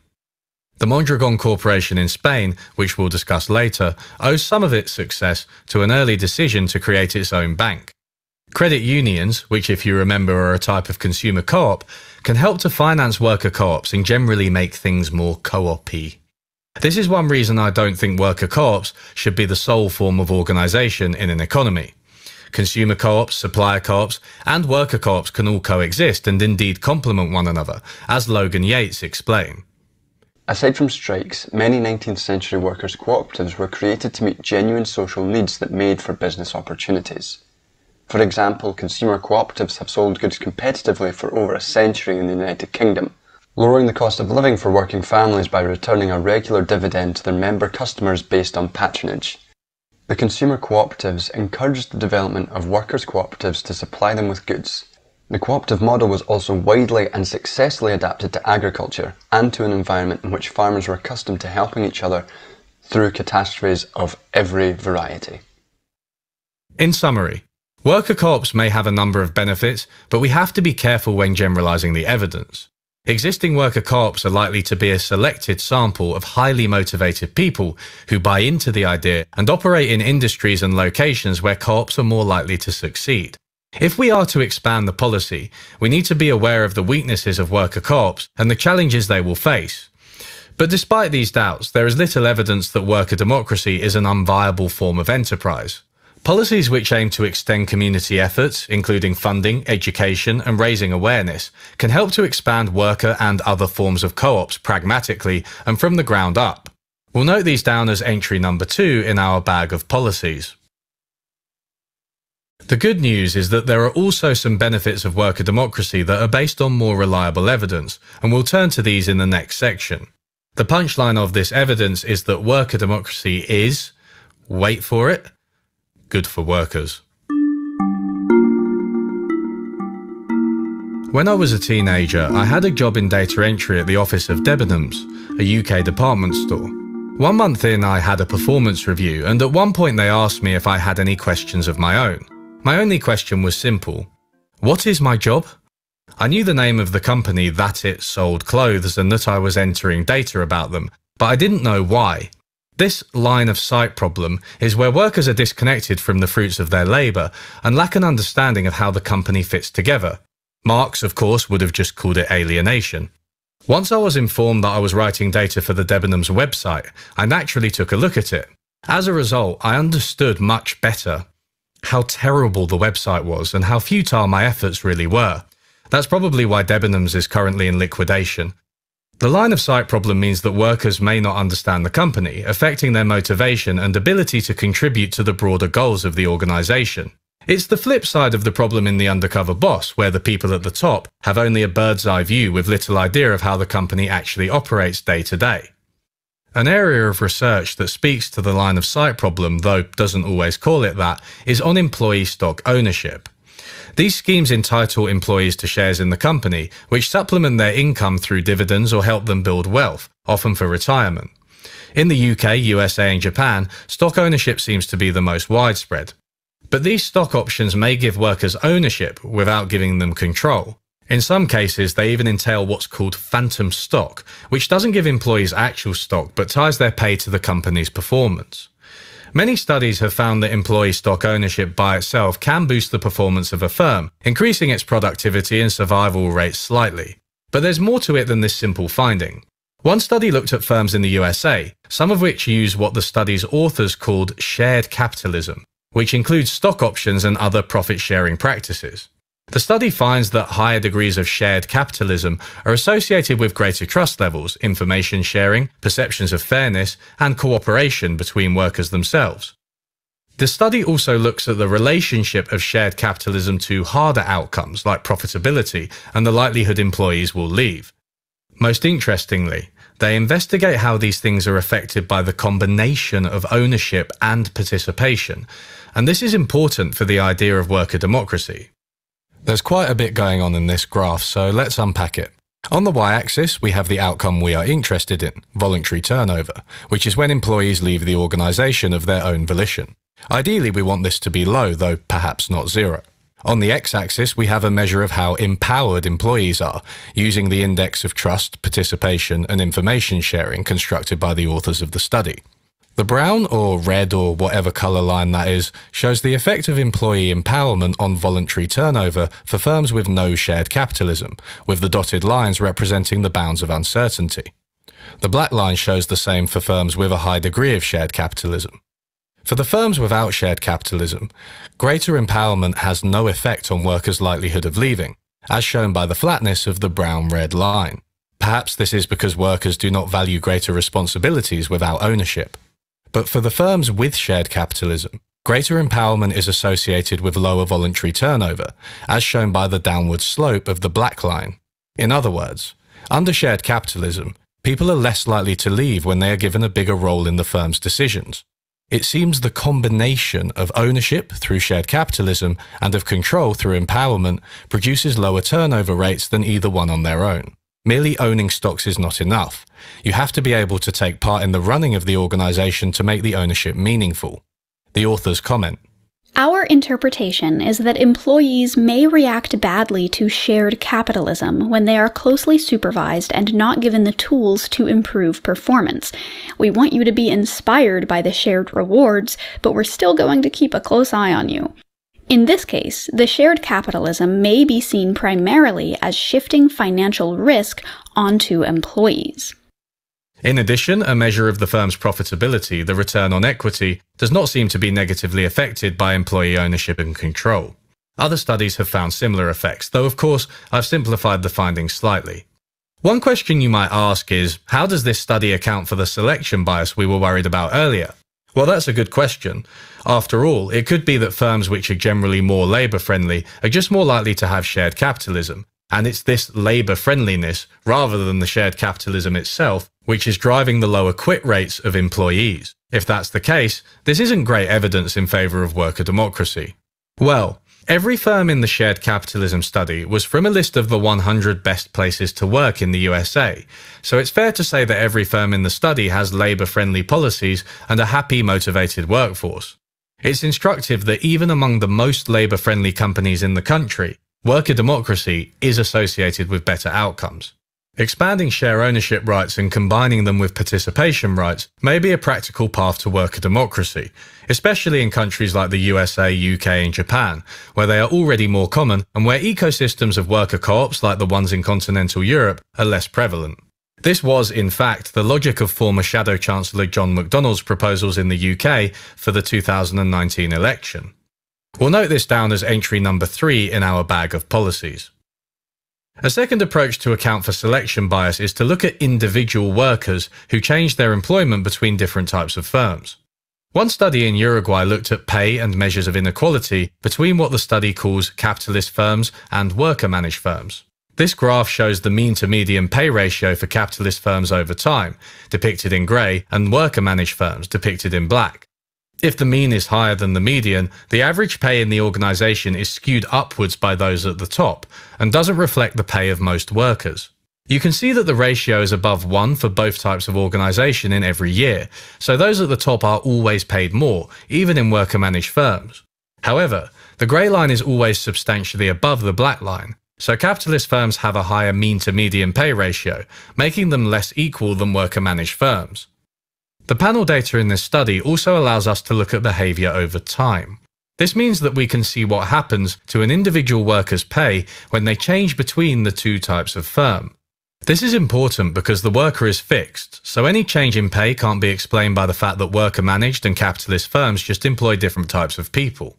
The Mondragon Corporation in Spain, which we'll discuss later, owes some of its success to an early decision to create its own bank. Credit unions, which if you remember are a type of consumer co-op, can help to finance worker co-ops and generally make things more co-op-y. This is one reason I don't think worker co-ops should be the sole form of organisation in an economy. Consumer co-ops, supplier co-ops, and worker co-ops can all coexist and indeed complement one another, as Logan Yates explained. Aside from strikes, many 19th century workers' cooperatives were created to meet genuine social needs that made for business opportunities. For example, consumer cooperatives have sold goods competitively for over a century in the United Kingdom, lowering the cost of living for working families by returning a regular dividend to their member customers based on patronage. The consumer cooperatives encouraged the development of workers' cooperatives to supply them with goods. The cooperative model was also widely and successfully adapted to agriculture and to an environment in which farmers were accustomed to helping each other through catastrophes of every variety. In summary, worker co-ops may have a number of benefits, but we have to be careful when generalizing the evidence. Existing worker co-ops are likely to be a selected sample of highly motivated people who buy into the idea and operate in industries and locations where co-ops are more likely to succeed. If we are to expand the policy, we need to be aware of the weaknesses of worker co-ops and the challenges they will face. But despite these doubts, there is little evidence that worker democracy is an unviable form of enterprise. Policies which aim to extend community efforts, including funding, education, and raising awareness, can help to expand worker and other forms of co-ops pragmatically and from the ground up. We'll note these down as entry number 2 in our bag of policies. The good news is that there are also some benefits of worker democracy that are based on more reliable evidence, and we'll turn to these in the next section. The punchline of this evidence is that worker democracy is, wait for it, good for workers. When I was a teenager, I had a job in data entry at the office of Debenhams, a UK department store. 1 month in, I had a performance review, and at one point they asked me if I had any questions of my own. My only question was simple: what is my job? I knew the name of the company that it sold clothes and that I was entering data about them, but I didn't know why. This line of sight problem is where workers are disconnected from the fruits of their labour and lack an understanding of how the company fits together. Marx, of course, would have just called it alienation. Once I was informed that I was writing data for the Debenhams website, I naturally took a look at it. As a result, I understood much better how terrible the website was and how futile my efforts really were. That's probably why Debenhams is currently in liquidation. The line of sight problem means that workers may not understand the company, affecting their motivation and ability to contribute to the broader goals of the organisation. It's the flip side of the problem in the undercover boss, where the people at the top have only a bird's eye view with little idea of how the company actually operates day to day. An area of research that speaks to the line of sight problem, though doesn't always call it that, is on employee stock ownership. These schemes entitle employees to shares in the company, which supplement their income through dividends or help them build wealth, often for retirement. In the UK, USA and Japan, stock ownership seems to be the most widespread. But these stock options may give workers ownership without giving them control. In some cases, they even entail what's called phantom stock, which doesn't give employees actual stock but ties their pay to the company's performance. Many studies have found that employee stock ownership by itself can boost the performance of a firm, increasing its productivity and survival rates slightly. But there's more to it than this simple finding. One study looked at firms in the USA, some of which use what the study's authors called shared capitalism, which includes stock options and other profit-sharing practices. The study finds that higher degrees of shared capitalism are associated with greater trust levels, information sharing, perceptions of fairness, and cooperation between workers themselves. The study also looks at the relationship of shared capitalism to harder outcomes like profitability and the likelihood employees will leave. Most interestingly, they investigate how these things are affected by the combination of ownership and participation, and this is important for the idea of worker democracy. There's quite a bit going on in this graph, so let's unpack it. On the y-axis, we have the outcome we are interested in, voluntary turnover, which is when employees leave the organisation of their own volition. Ideally, we want this to be low, though perhaps not zero. On the x-axis, we have a measure of how empowered employees are, using the index of trust, participation, and information sharing constructed by the authors of the study. The brown or red or whatever colour line that is shows the effect of employee empowerment on voluntary turnover for firms with no shared capitalism, with the dotted lines representing the bounds of uncertainty. The black line shows the same for firms with a high degree of shared capitalism. For the firms without shared capitalism, greater empowerment has no effect on workers' likelihood of leaving, as shown by the flatness of the brown-red line. Perhaps this is because workers do not value greater responsibilities without ownership. But for the firms with shared capitalism, greater empowerment is associated with lower voluntary turnover, as shown by the downward slope of the black line. In other words, under shared capitalism, people are less likely to leave when they are given a bigger role in the firm's decisions. It seems the combination of ownership through shared capitalism and of control through empowerment produces lower turnover rates than either one on their own. Merely owning stocks is not enough. You have to be able to take part in the running of the organisation to make the ownership meaningful. The authors comment, Our interpretation is that employees may react badly to shared capitalism when they are closely supervised and not given the tools to improve performance. We want you to be inspired by the shared rewards, but we're still going to keep a close eye on you. In this case, the shared capitalism may be seen primarily as shifting financial risk onto employees. In addition, a measure of the firm's profitability, the return on equity, does not seem to be negatively affected by employee ownership and control. Other studies have found similar effects, though of course I've simplified the findings slightly. One question you might ask is, how does this study account for the selection bias we were worried about earlier? Well, that's a good question. After all, it could be that firms which are generally more labour-friendly are just more likely to have shared capitalism, and it's this labour-friendliness, rather than the shared capitalism itself, which is driving the lower quit rates of employees. If that's the case, this isn't great evidence in favour of worker democracy. Well, every firm in the shared capitalism study was from a list of the 100 best places to work in the USA, so it's fair to say that every firm in the study has labour-friendly policies and a happy, motivated workforce. It's instructive that even among the most labour-friendly companies in the country, worker democracy is associated with better outcomes. Expanding share ownership rights and combining them with participation rights may be a practical path to worker democracy, especially in countries like the USA, UK and Japan, where they are already more common and where ecosystems of worker co-ops like the ones in continental Europe are less prevalent. This was, in fact, the logic of former Shadow Chancellor John McDonnell's proposals in the UK for the 2019 election. We'll note this down as entry number 3 in our bag of policies. A second approach to account for selection bias is to look at individual workers who change their employment between different types of firms. One study in Uruguay looked at pay and measures of inequality between what the study calls capitalist firms and worker-managed firms. This graph shows the mean to median pay ratio for capitalist firms over time, depicted in grey, and worker-managed firms, depicted in black. If the mean is higher than the median, the average pay in the organisation is skewed upwards by those at the top, and doesn't reflect the pay of most workers. You can see that the ratio is above 1 for both types of organisation in every year, so those at the top are always paid more, even in worker-managed firms. However, the grey line is always substantially above the black line, So capitalist firms have a higher mean to median pay ratio, making them less equal than worker-managed firms. The panel data in this study also allows us to look at behaviour over time. This means that we can see what happens to an individual worker's pay when they change between the two types of firm. This is important because the worker is fixed, so any change in pay can't be explained by the fact that worker-managed and capitalist firms just employ different types of people.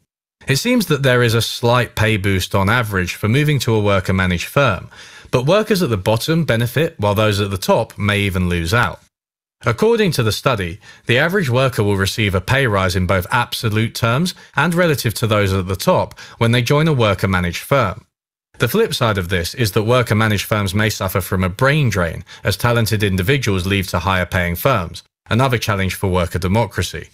It seems that there is a slight pay boost on average for moving to a worker-managed firm, but workers at the bottom benefit while those at the top may even lose out. According to the study, the average worker will receive a pay rise in both absolute terms and relative to those at the top when they join a worker-managed firm. The flip side of this is that worker-managed firms may suffer from a brain drain as talented individuals leave to higher-paying firms, another challenge for worker democracy.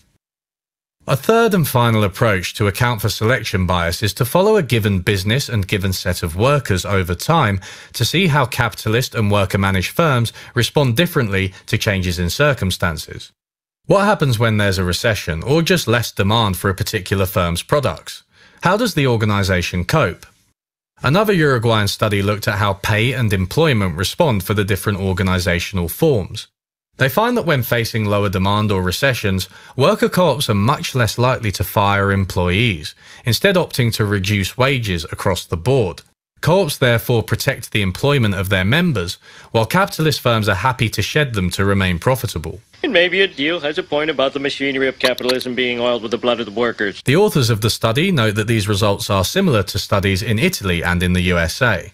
A third and final approach to account for selection bias is to follow a given business and given set of workers over time to see how capitalist and worker-managed firms respond differently to changes in circumstances. What happens when there's a recession or just less demand for a particular firm's products? How does the organisation cope? Another Uruguayan study looked at how pay and employment respond for the different organisational forms. They find that when facing lower demand or recessions, worker co-ops are much less likely to fire employees, instead opting to reduce wages across the board. Co-ops therefore protect the employment of their members, while capitalist firms are happy to shed them to remain profitable. And maybe a deal has a point about the machinery of capitalism being oiled with the blood of the workers. The authors of the study note that these results are similar to studies in Italy and in the USA.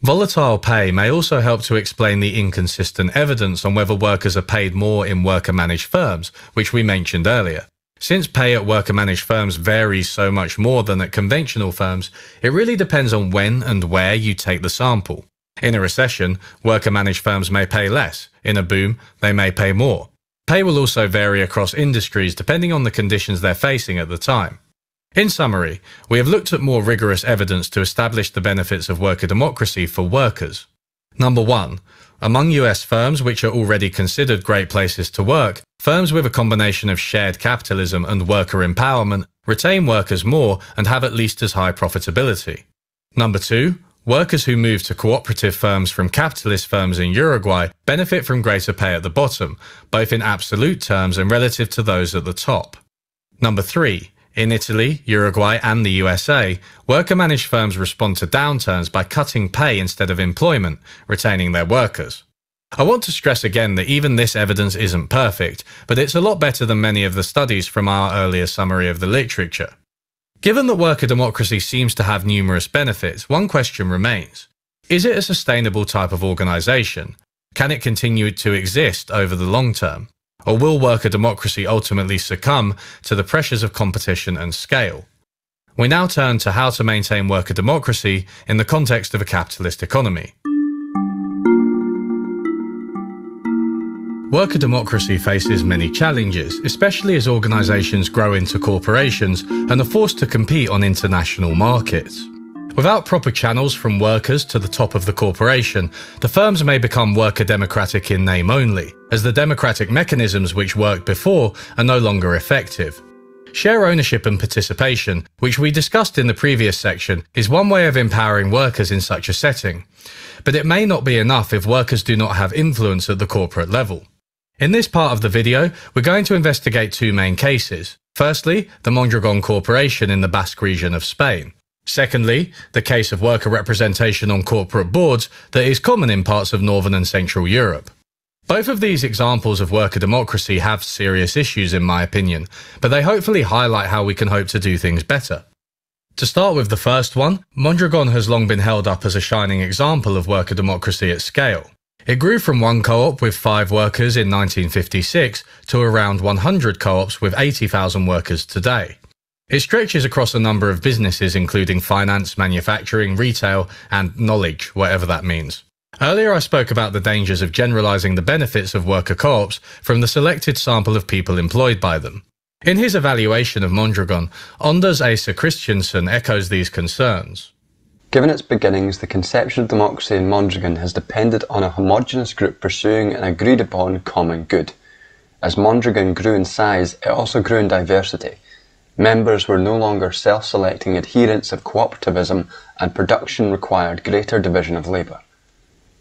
Volatile pay may also help to explain the inconsistent evidence on whether workers are paid more in worker-managed firms, which we mentioned earlier. Since pay at worker-managed firms varies so much more than at conventional firms, it really depends on when and where you take the sample. In a recession, worker-managed firms may pay less. In a boom, they may pay more. Pay will also vary across industries depending on the conditions they're facing at the time. In summary, we have looked at more rigorous evidence to establish the benefits of worker democracy for workers. Number 1. Among US firms which are already considered great places to work, firms with a combination of shared capitalism and worker empowerment retain workers more and have at least as high profitability. Number 2. Workers who move to cooperative firms from capitalist firms in Uruguay benefit from greater pay at the bottom, both in absolute terms and relative to those at the top. Number 3. In Italy, Uruguay and the USA, worker-managed firms respond to downturns by cutting pay instead of employment, retaining their workers. I want to stress again that even this evidence isn't perfect, but it's a lot better than many of the studies from our earlier summary of the literature. Given that worker democracy seems to have numerous benefits, one question remains. Is it a sustainable type of organisation? Can it continue to exist over the long term? Or will worker democracy ultimately succumb to the pressures of competition and scale? We now turn to how to maintain worker democracy in the context of a capitalist economy. Worker democracy faces many challenges, especially as organisations grow into corporations and are forced to compete on international markets. Without proper channels from workers to the top of the corporation, the firms may become worker democratic in name only, as the democratic mechanisms which worked before are no longer effective. Share ownership and participation, which we discussed in the previous section, is one way of empowering workers in such a setting. But it may not be enough if workers do not have influence at the corporate level. In this part of the video, we're going to investigate two main cases. Firstly, the Mondragon Corporation in the Basque region of Spain. Secondly, the case of worker representation on corporate boards that is common in parts of Northern and Central Europe. Both of these examples of worker democracy have serious issues in my opinion, but they hopefully highlight how we can hope to do things better. To start with the first one, Mondragon has long been held up as a shining example of worker democracy at scale. It grew from one co-op with 5 workers in 1956 to around 100 co-ops with 80,000 workers today. It stretches across a number of businesses including finance, manufacturing, retail, and knowledge, whatever that means. Earlier I spoke about the dangers of generalizing the benefits of worker co-ops from the selected sample of people employed by them. In his evaluation of Mondragon, Anders Asa Christiansen echoes these concerns. Given its beginnings, the conception of democracy in Mondragon has depended on a homogeneous group pursuing an agreed-upon common good. As Mondragon grew in size, it also grew in diversity. Members were no longer self-selecting adherents of cooperativism, and production required greater division of labour.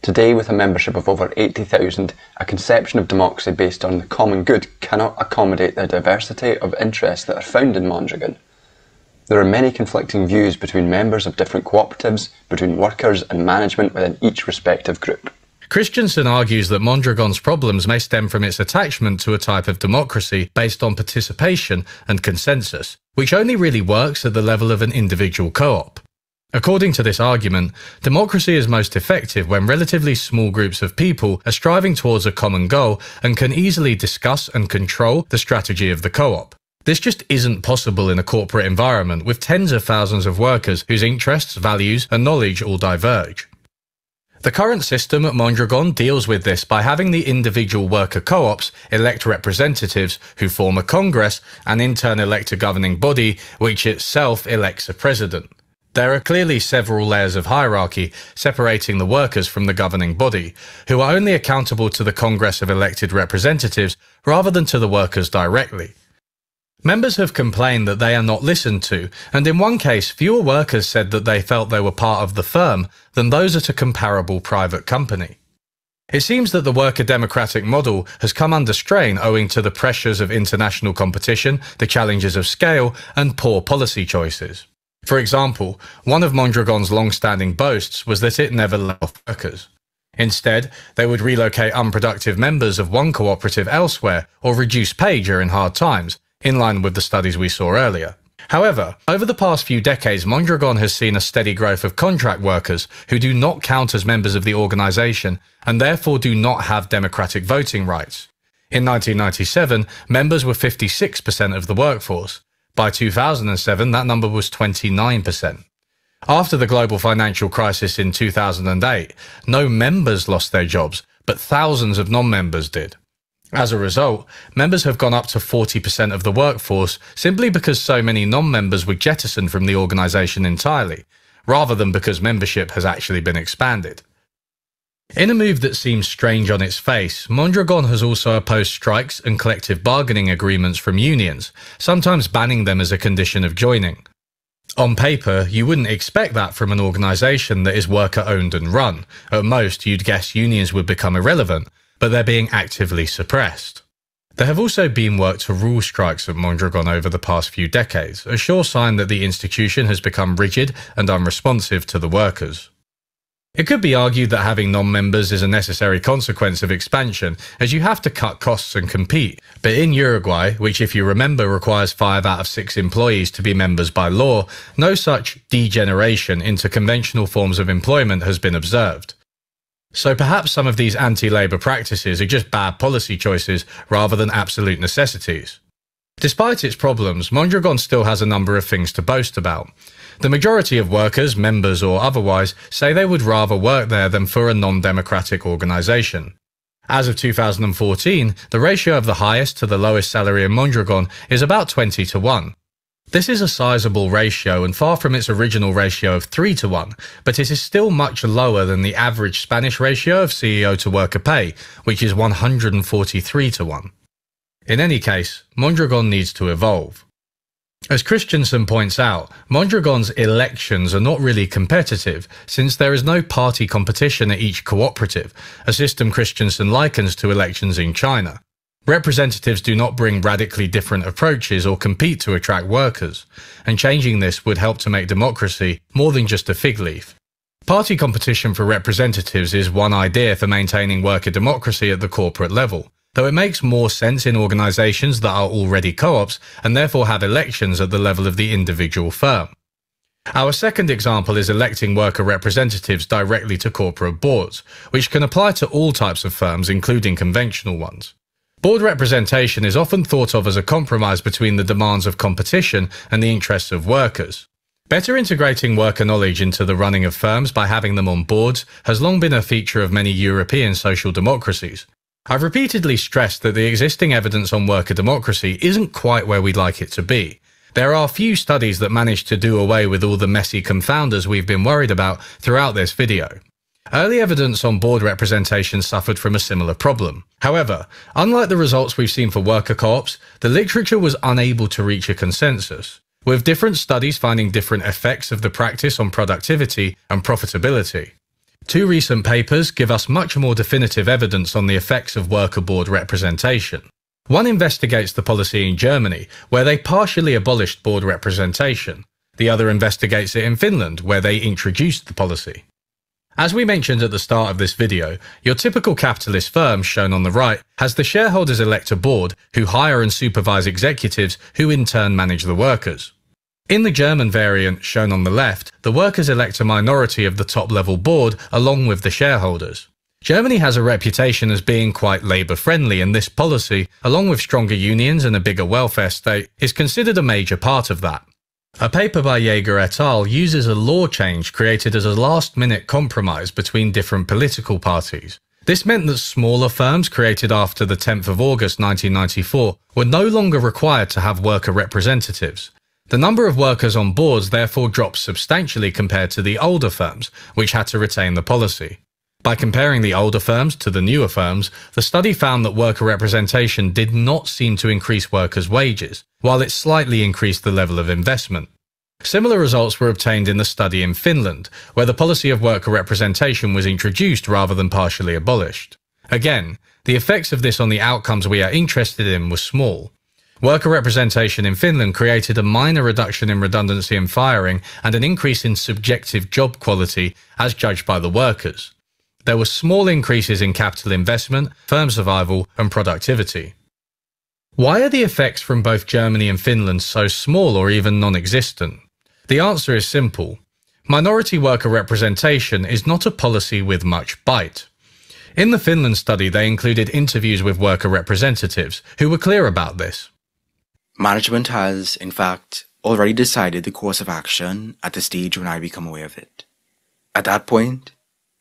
Today, with a membership of over 80,000, a conception of democracy based on the common good cannot accommodate the diversity of interests that are found in Mondragon. There are many conflicting views between members of different cooperatives, between workers and management within each respective group. Christensen argues that Mondragon's problems may stem from its attachment to a type of democracy based on participation and consensus, which only really works at the level of an individual co-op. According to this argument, democracy is most effective when relatively small groups of people are striving towards a common goal and can easily discuss and control the strategy of the co-op. This just isn't possible in a corporate environment with tens of thousands of workers whose interests, values, and knowledge all diverge. The current system at Mondragon deals with this by having the individual worker co-ops elect representatives who form a congress and in turn elect a governing body which itself elects a president. There are clearly several layers of hierarchy separating the workers from the governing body, who are only accountable to the congress of elected representatives rather than to the workers directly. Members have complained that they are not listened to, and in one case fewer workers said that they felt they were part of the firm than those at a comparable private company. It seems that the worker democratic model has come under strain owing to the pressures of international competition, the challenges of scale, and poor policy choices. For example, one of Mondragon's long-standing boasts was that it never let off workers. Instead, they would relocate unproductive members of one cooperative elsewhere or reduce pay during hard times, in line with the studies we saw earlier. However, over the past few decades, Mondragon has seen a steady growth of contract workers who do not count as members of the organisation and therefore do not have democratic voting rights. In 1997, members were 56% of the workforce. By 2007, that number was 29%. After the global financial crisis in 2008, no members lost their jobs, but thousands of non-members did. As a result, members have gone up to 40% of the workforce simply because so many non-members were jettisoned from the organisation entirely, rather than because membership has actually been expanded. In a move that seems strange on its face, Mondragon has also opposed strikes and collective bargaining agreements from unions, sometimes banning them as a condition of joining. On paper, you wouldn't expect that from an organisation that is worker-owned and run. At most, you'd guess unions would become irrelevant, but they're being actively suppressed. There have also been work to rule strikes at Mondragon over the past few decades, a sure sign that the institution has become rigid and unresponsive to the workers. It could be argued that having non-members is a necessary consequence of expansion, as you have to cut costs and compete, but in Uruguay, which if you remember requires 5 out of 6 employees to be members by law, no such degeneration into conventional forms of employment has been observed. So perhaps some of these anti-labour practices are just bad policy choices rather than absolute necessities. Despite its problems, Mondragon still has a number of things to boast about. The majority of workers, members or otherwise, say they would rather work there than for a non-democratic organisation. As of 2014, the ratio of the highest to the lowest salary in Mondragon is about 20:1. This is a sizable ratio and far from its original ratio of 3:1, but it is still much lower than the average Spanish ratio of CEO to worker pay, which is 143:1. In any case, Mondragon needs to evolve. As Christensen points out, Mondragon's elections are not really competitive, since there is no party competition at each cooperative, a system Christensen likens to elections in China. Representatives do not bring radically different approaches or compete to attract workers, and changing this would help to make democracy more than just a fig leaf. Party competition for representatives is one idea for maintaining worker democracy at the corporate level, though it makes more sense in organisations that are already co-ops and therefore have elections at the level of the individual firm. Our second example is electing worker representatives directly to corporate boards, which can apply to all types of firms, including conventional ones. Board representation is often thought of as a compromise between the demands of competition and the interests of workers. Better integrating worker knowledge into the running of firms by having them on boards has long been a feature of many European social democracies. I've repeatedly stressed that the existing evidence on worker democracy isn't quite where we'd like it to be. There are few studies that manage to do away with all the messy confounders we've been worried about throughout this video. Early evidence on board representation suffered from a similar problem. However, unlike the results we've seen for worker co-ops, the literature was unable to reach a consensus, with different studies finding different effects of the practice on productivity and profitability. Two recent papers give us much more definitive evidence on the effects of worker board representation. One investigates the policy in Germany, where they partially abolished board representation. The other investigates it in Finland, where they introduced the policy. As we mentioned at the start of this video, your typical capitalist firm, shown on the right, has the shareholders elect a board who hire and supervise executives who in turn manage the workers. In the German variant, shown on the left, the workers elect a minority of the top-level board along with the shareholders. Germany has a reputation as being quite labour-friendly, and this policy, along with stronger unions and a bigger welfare state, is considered a major part of that. A paper by Jaeger et al. Uses a law change created as a last-minute compromise between different political parties. This meant that smaller firms created after the 10th of August 1994 were no longer required to have worker representatives. The number of workers on boards therefore dropped substantially compared to the older firms, which had to retain the policy. By comparing the older firms to the newer firms, the study found that worker representation did not seem to increase workers' wages, while it slightly increased the level of investment. Similar results were obtained in the study in Finland, where the policy of worker representation was introduced rather than partially abolished. Again, the effects of this on the outcomes we are interested in were small. Worker representation in Finland created a minor reduction in redundancy and firing and an increase in subjective job quality as judged by the workers. There were small increases in capital investment, firm survival, and productivity. Why are the effects from both Germany and Finland so small or even non-existent? The answer is simple. Minority worker representation is not a policy with much bite. In the Finland study, they included interviews with worker representatives who were clear about this. Management has, in fact, already decided the course of action at the stage when I become aware of it. At that point,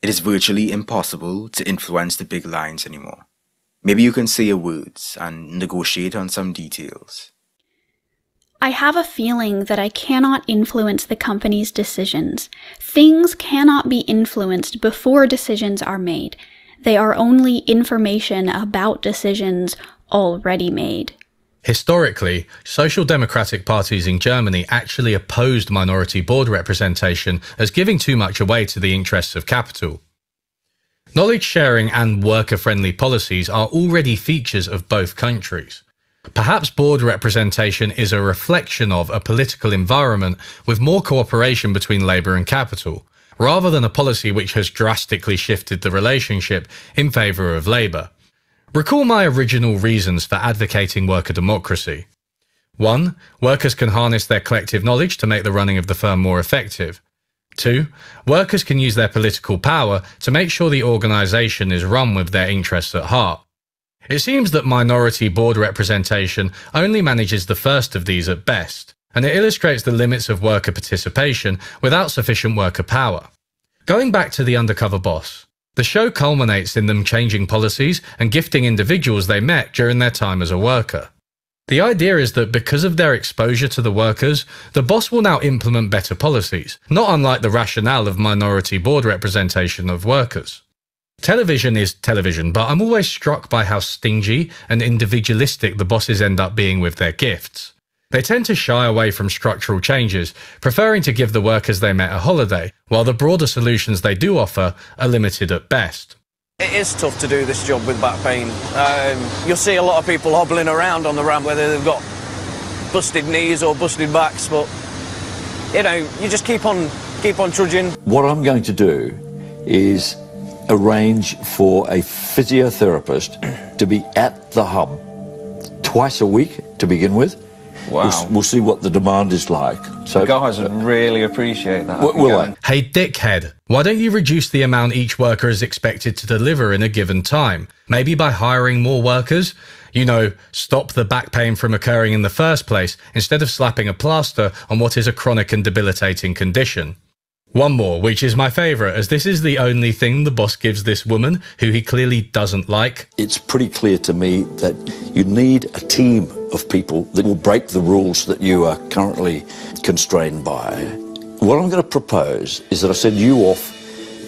it is virtually impossible to influence the big lines anymore. Maybe you can say your words and negotiate on some details. I have a feeling that I cannot influence the company's decisions. Things cannot be influenced before decisions are made. They are only information about decisions already made. Historically, social democratic parties in Germany actually opposed minority board representation as giving too much away to the interests of capital. Knowledge sharing and worker-friendly policies are already features of both countries. Perhaps board representation is a reflection of a political environment with more cooperation between labour and capital, rather than a policy which has drastically shifted the relationship in favour of labour. Recall my original reasons for advocating worker democracy. 1. Workers can harness their collective knowledge to make the running of the firm more effective. 2. Workers can use their political power to make sure the organisation is run with their interests at heart. It seems that minority board representation only manages the first of these at best, and it illustrates the limits of worker participation without sufficient worker power. Going back to the undercover boss, the show culminates in them changing policies and gifting individuals they met during their time as a worker. The idea is that because of their exposure to the workers, the boss will now implement better policies, not unlike the rationale of minority board representation of workers. Television is television, but I'm always struck by how stingy and individualistic the bosses end up being with their gifts. They tend to shy away from structural changes, preferring to give the workers they met a holiday, while the broader solutions they do offer are limited at best. It is tough to do this job with back pain. You'll see a lot of people hobbling around on the ramp, whether they've got busted knees or busted backs, but you know, you just keep on trudging. What I'm going to do is arrange for a physiotherapist to be at the hub twice a week to begin with. Wow. We'll see what the demand is like. So the guys would really appreciate that. Will they? Hey dickhead, why don't you reduce the amount each worker is expected to deliver in a given time? Maybe by hiring more workers? You know, stop the back pain from occurring in the first place instead of slapping a plaster on what is a chronic and debilitating condition. One more, which is my favourite, as this is the only thing the boss gives this woman, who he clearly doesn't like. It's pretty clear to me that you need a team of people that will break the rules that you are currently constrained by. What I'm going to propose is that I send you off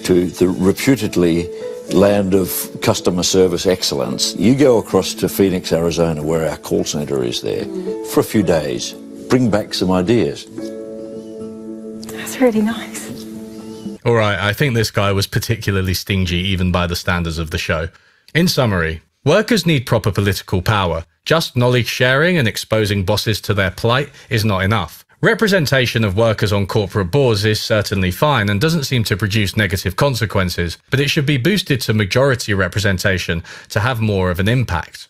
to the reputedly land of customer service excellence. You go across to Phoenix, Arizona, where our call center is there, for a few days. Bring back some ideas. That's really nice. All right, I think this guy was particularly stingy even by the standards of the show. In summary, workers need proper political power. Just knowledge sharing and exposing bosses to their plight is not enough. Representation of workers on corporate boards is certainly fine and doesn't seem to produce negative consequences, but it should be boosted to majority representation to have more of an impact.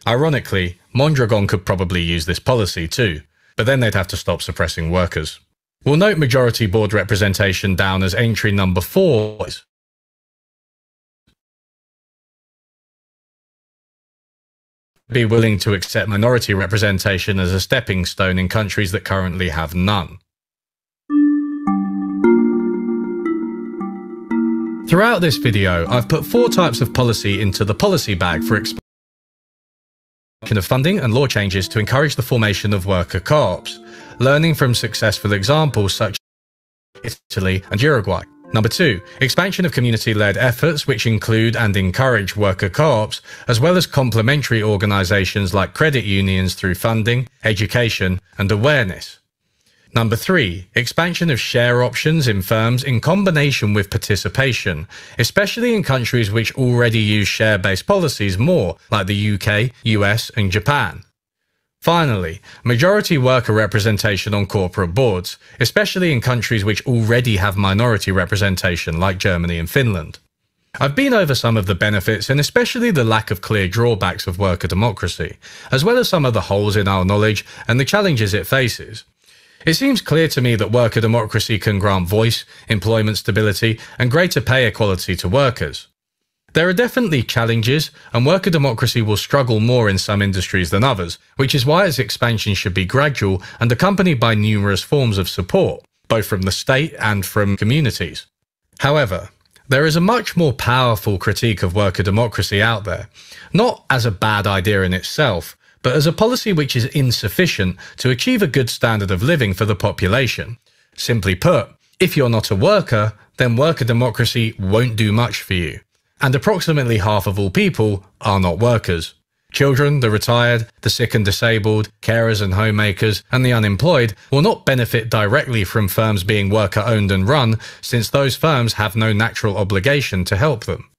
Ironically, Mondragon could probably use this policy too, but then they'd have to stop suppressing workers. We'll note majority board representation down as entry number 4. Be willing to accept minority representation as a stepping stone in countries that currently have none. Throughout this video, I've put 4 types of policy into the policy bag for expansion of funding and law changes to encourage the formation of worker co-ops, learning from successful examples such as Italy and Uruguay. Number 2, expansion of community-led efforts which include and encourage worker co-ops, as well as complementary organisations like credit unions through funding, education and awareness. Number 3, expansion of share options in firms in combination with participation, especially in countries which already use share-based policies more, like the UK, US and Japan. Finally, majority worker representation on corporate boards, especially in countries which already have minority representation like Germany and Finland. I've been over some of the benefits and especially the lack of clear drawbacks of worker democracy, as well as some of the holes in our knowledge and the challenges it faces. It seems clear to me that worker democracy can grant voice, employment stability, and greater pay equality to workers. There are definitely challenges, and worker democracy will struggle more in some industries than others, which is why its expansion should be gradual and accompanied by numerous forms of support, both from the state and from communities. However, there is a much more powerful critique of worker democracy out there, not as a bad idea in itself, but as a policy which is insufficient to achieve a good standard of living for the population. Simply put, if you're not a worker, then worker democracy won't do much for you. And approximately half of all people are not workers. Children, the retired, the sick and disabled, carers and homemakers, and the unemployed will not benefit directly from firms being worker-owned and run, since those firms have no natural obligation to help them.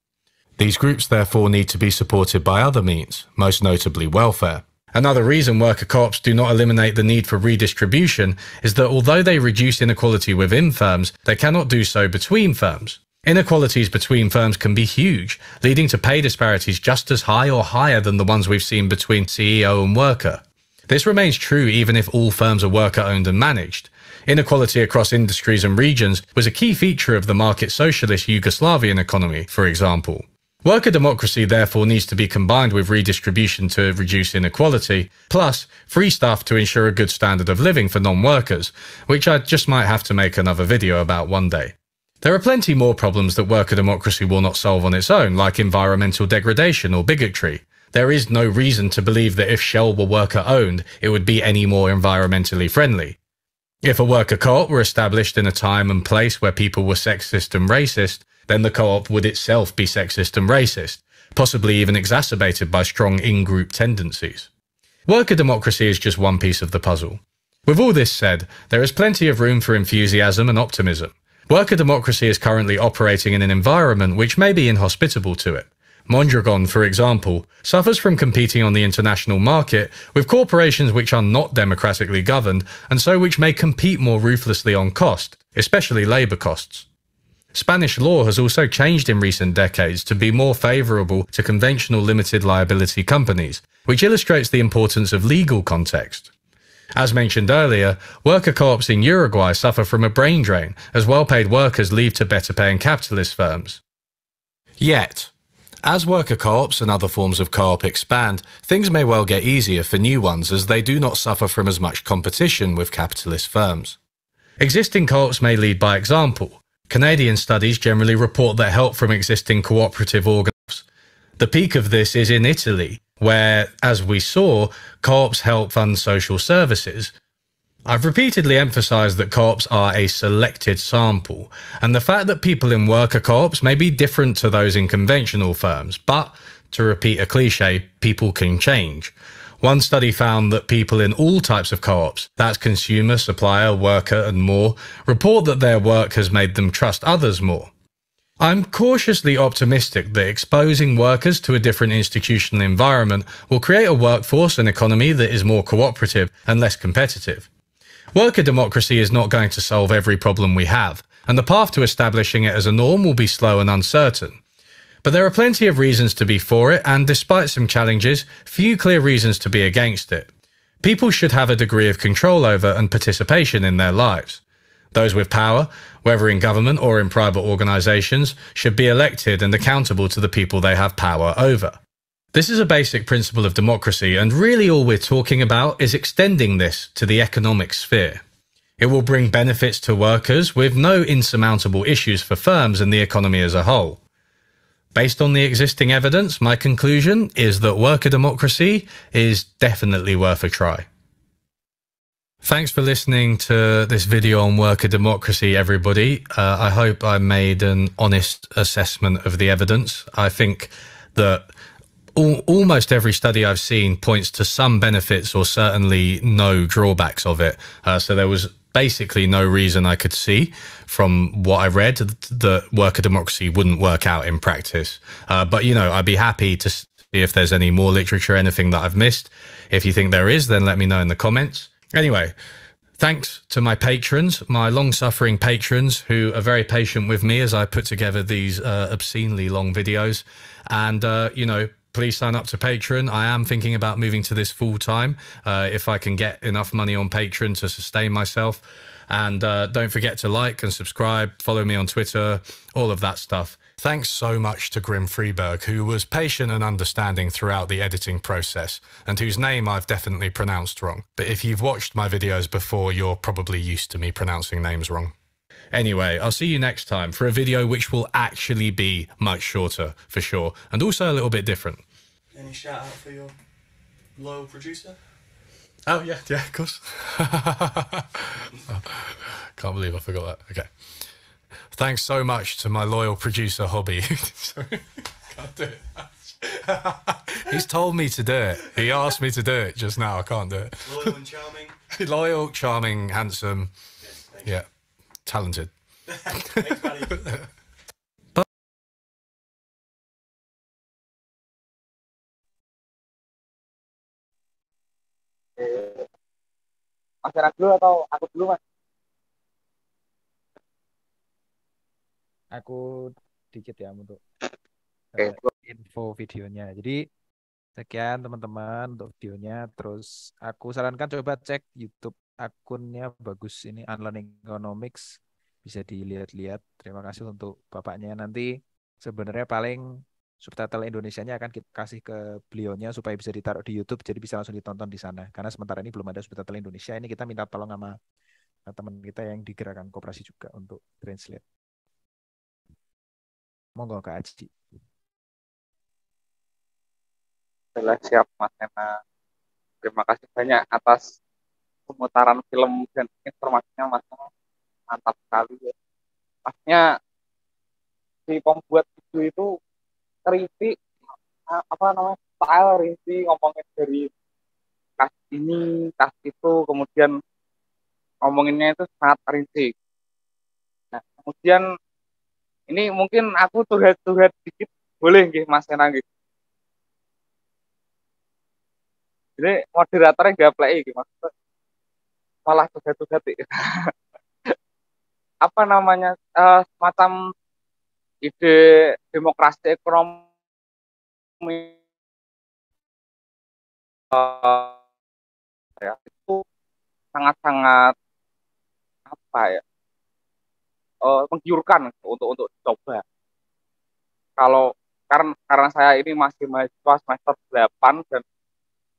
These groups therefore need to be supported by other means, most notably welfare. Another reason worker co-ops do not eliminate the need for redistribution is that although they reduce inequality within firms, they cannot do so between firms. Inequalities between firms can be huge, leading to pay disparities just as high or higher than the ones we've seen between CEO and worker. This remains true even if all firms are worker-owned and managed. Inequality across industries and regions was a key feature of the market socialist Yugoslavian economy, for example. Worker democracy therefore needs to be combined with redistribution to reduce inequality, plus free stuff to ensure a good standard of living for non-workers, which I just might have to make another video about one day. There are plenty more problems that worker democracy will not solve on its own, like environmental degradation or bigotry. There is no reason to believe that if Shell were worker-owned, it would be any more environmentally friendly. If a worker co-op were established in a time and place where people were sexist and racist, then the co-op would itself be sexist and racist, possibly even exacerbated by strong in-group tendencies. Worker democracy is just one piece of the puzzle. With all this said, there is plenty of room for enthusiasm and optimism. Worker democracy is currently operating in an environment which may be inhospitable to it. Mondragon, for example, suffers from competing on the international market with corporations which are not democratically governed and so which may compete more ruthlessly on cost, especially labour costs. Spanish law has also changed in recent decades to be more favourable to conventional limited liability companies, which illustrates the importance of legal context. As mentioned earlier, worker co-ops in Uruguay suffer from a brain drain as well-paid workers leave to better-paying capitalist firms. Yet, as worker co-ops and other forms of co-op expand, things may well get easier for new ones as they do not suffer from as much competition with capitalist firms. Existing co-ops may lead by example. Canadian studies generally report that help from existing cooperative organs. The peak of this is in Italy, where, as we saw, co-ops help fund social services. I've repeatedly emphasized that co-ops are a selected sample, and the fact that people in worker co-ops may be different to those in conventional firms, but, to repeat a cliche, people can change. One study found that people in all types of co-ops, that's consumer, supplier, worker, and more, report that their work has made them trust others more. I'm cautiously optimistic that exposing workers to a different institutional environment will create a workforce and economy that is more cooperative and less competitive. Worker democracy is not going to solve every problem we have, and the path to establishing it as a norm will be slow and uncertain. But there are plenty of reasons to be for it, and despite some challenges, few clear reasons to be against it. People should have a degree of control over and participation in their lives. Those with power, whether in government or in private organisations, should be elected and accountable to the people they have power over. This is a basic principle of democracy, and really all we're talking about is extending this to the economic sphere. It will bring benefits to workers with no insurmountable issues for firms and the economy as a whole. Based on the existing evidence, my conclusion is that worker democracy is definitely worth a try. Thanks for listening to this video on worker democracy, everybody. I hope I made an honest assessment of the evidence. I think that almost every study I've seen points to some benefits or certainly no drawbacks of it. So there was basically no reason I could see from what I read that worker democracy wouldn't work out in practice. But, you know, I'd be happy to see if there's any more literature, anything that I've missed. If you think there is, then let me know in the comments. Anyway, thanks to my patrons, my long-suffering patrons who are very patient with me as I put together these obscenely long videos. And, you know, please sign up to Patreon. I am thinking about moving to this full-time if I can get enough money on Patreon to sustain myself. And don't forget to like and subscribe, follow me on Twitter, all of that stuff. Thanks so much to Grim Freeberg, who was patient and understanding throughout the editing process, and whose name I've definitely pronounced wrong. But if you've watched my videos before, you're probably used to me pronouncing names wrong. Anyway, I'll see you next time for a video which will actually be much shorter, for sure, and also a little bit different. Any shout out for your loyal producer? Oh, yeah, of course. Can't believe I forgot that. Okay. Thanks so much to my loyal producer, Hobby. Sorry, can't do it. He's told me to do it. He asked me to do it just now. I can't do it. Loyal and charming. Loyal, charming, handsome. Yes, yeah, talented. Thanks, buddy. Mas Era dulu atau aku dulu, Mas? Aku dikit ya untuk Oke. info videonya. Jadi sekian teman-teman untuk videonya. Terus aku sarankan coba cek YouTube akunnya bagus ini, Unlearning Economics. Bisa dilihat-lihat. Terima kasih untuk bapaknya. Nanti sebenarnya paling subtitle Indonesianya akan kita kasih ke beliaunya supaya bisa ditaruh di YouTube, jadi bisa langsung ditonton di sana. Karena sementara ini belum ada subtitle Indonesia. Ini kita minta tolong sama teman kita yang di gerakan Koperasi juga untuk translate. Monggo Kak Aji. Siap, Mas Ena. Terima kasih banyak atas pemutaran film dan informasinya, Mas. Mantap sekali ya. Masnya si pembuat video itu rinci style rinci ngomongin dari kas ini, kas itu, kemudian ngomonginnya itu sangat rinci. Nah, kemudian ini mungkin aku curhat dikit, boleh nggih Mas Ena nggih? Jadi moderatornya nggak play gitu, maksudnya malah curhat apa namanya semacam ide demokrasi ekonomi ya itu sangat-sangat apa ya menggiurkan untuk dicoba. Kalau karena saya ini masih mahasiswa semester 8 dan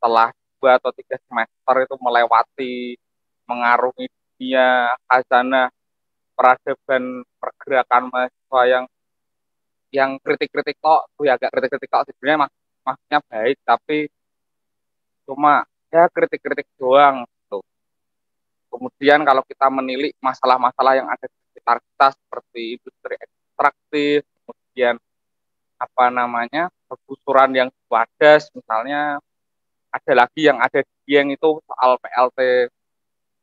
setelah 2 atau 3 semester itu melewati mengarungi dunia khazanah peradaban pergerakan mahasiswa yang kritik-kritik kok, ya agak kritik-kritik kok sebenarnya maksudnya baik, tapi cuma ya kritik-kritik doang gitu. Kemudian kalau kita menilik masalah-masalah yang ada di sekitar kita seperti industri ekstraktif, kemudian penggusuran yang wadas, misalnya ada lagi yang ada di Dieng itu soal PLT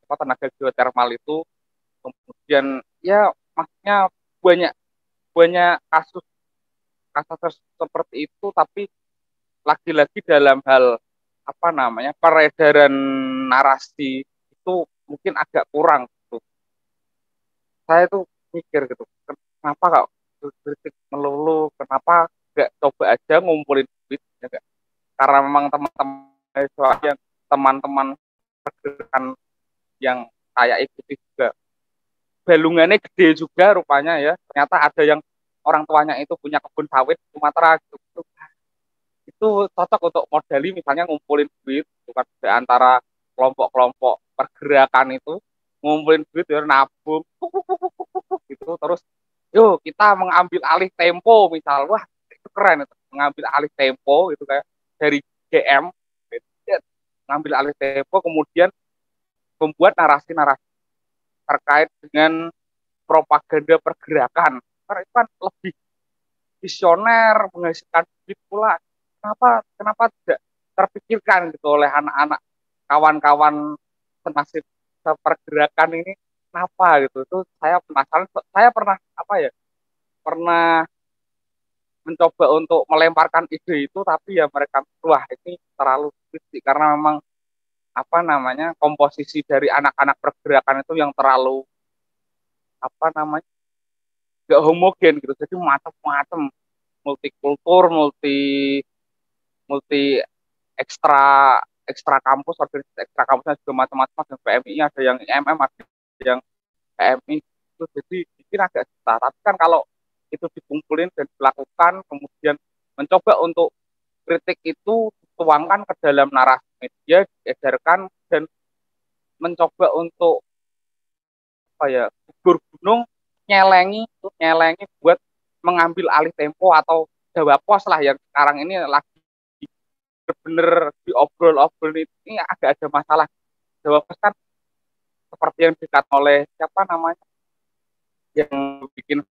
tenaga geotermal itu, kemudian ya maksudnya banyak banyak kasus seperti itu, tapi lagi-lagi dalam hal peredaran narasi itu mungkin agak kurang gitu. Saya tuh mikir gitu, kenapa kok kritik melulu, kenapa nggak coba aja ngumpulin duit ya gak? Karena memang teman-teman pergerakan yang saya ikuti juga balungannya gede juga rupanya ya, ternyata ada yang orang tuanya itu punya kebun sawit di Sumatera gitu. Itu cocok untuk modali misalnya ngumpulin duit bukan di antara kelompok-kelompok pergerakan itu, ngumpulin duit ya nabung gitu, terus yuk kita mengambil alih tempo misal, wah itu keren itu, mengambil alih tempo gitu kayak dari GM mengambil alih tempo, kemudian membuat narasi-narasi terkait dengan propaganda pergerakan, karena itu kan lebih visioner, menghasilkan duit pula. Kenapa tidak terpikirkan gitu oleh anak-anak kawan-kawan senasib pergerakan ini, kenapa gitu? Itu saya penasaran. Saya pernah mencoba untuk melemparkan ide itu, tapi ya mereka wah ini terlalu kritik karena memang komposisi dari anak-anak pergerakan itu yang terlalu nggak homogen gitu, jadi macam-macam, multikultur, multi ekstra ekstra kampus, organisasi ekstra kampusnya juga macam-macam, ada PMI, ada yang IMM, ada yang PMI itu, jadi mungkin agak susah. Tapi kan kalau itu dikumpulin dan dilakukan, kemudian mencoba untuk kritik itu dituangkan ke dalam narasi media, diedarkan, dan mencoba untuk gugur gunung, nyelengi buat mengambil alih tempo atau Jawa Pos lah yang sekarang ini lagi bener diobrol-obrol, ini agak ada masalah. Jawa Pos kan seperti yang dikatakan oleh siapa namanya yang bikin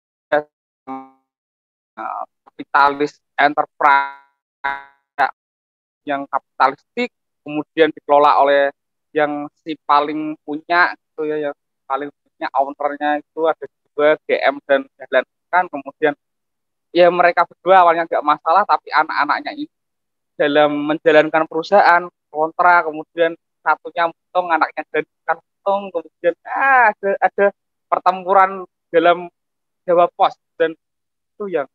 kapitalis enterprise yang kapitalistik, kemudian dikelola oleh yang si paling punya gitu ya, yang paling punya ownernya itu ada juga GM dan Dahlan kan, kemudian ya mereka berdua awalnya nggak masalah, tapi anak-anaknya ini dalam menjalankan perusahaan kontra, kemudian satunya untung, anaknya jadikan untung, kemudian ada pertempuran dalam Jawa Pos, dan itu yang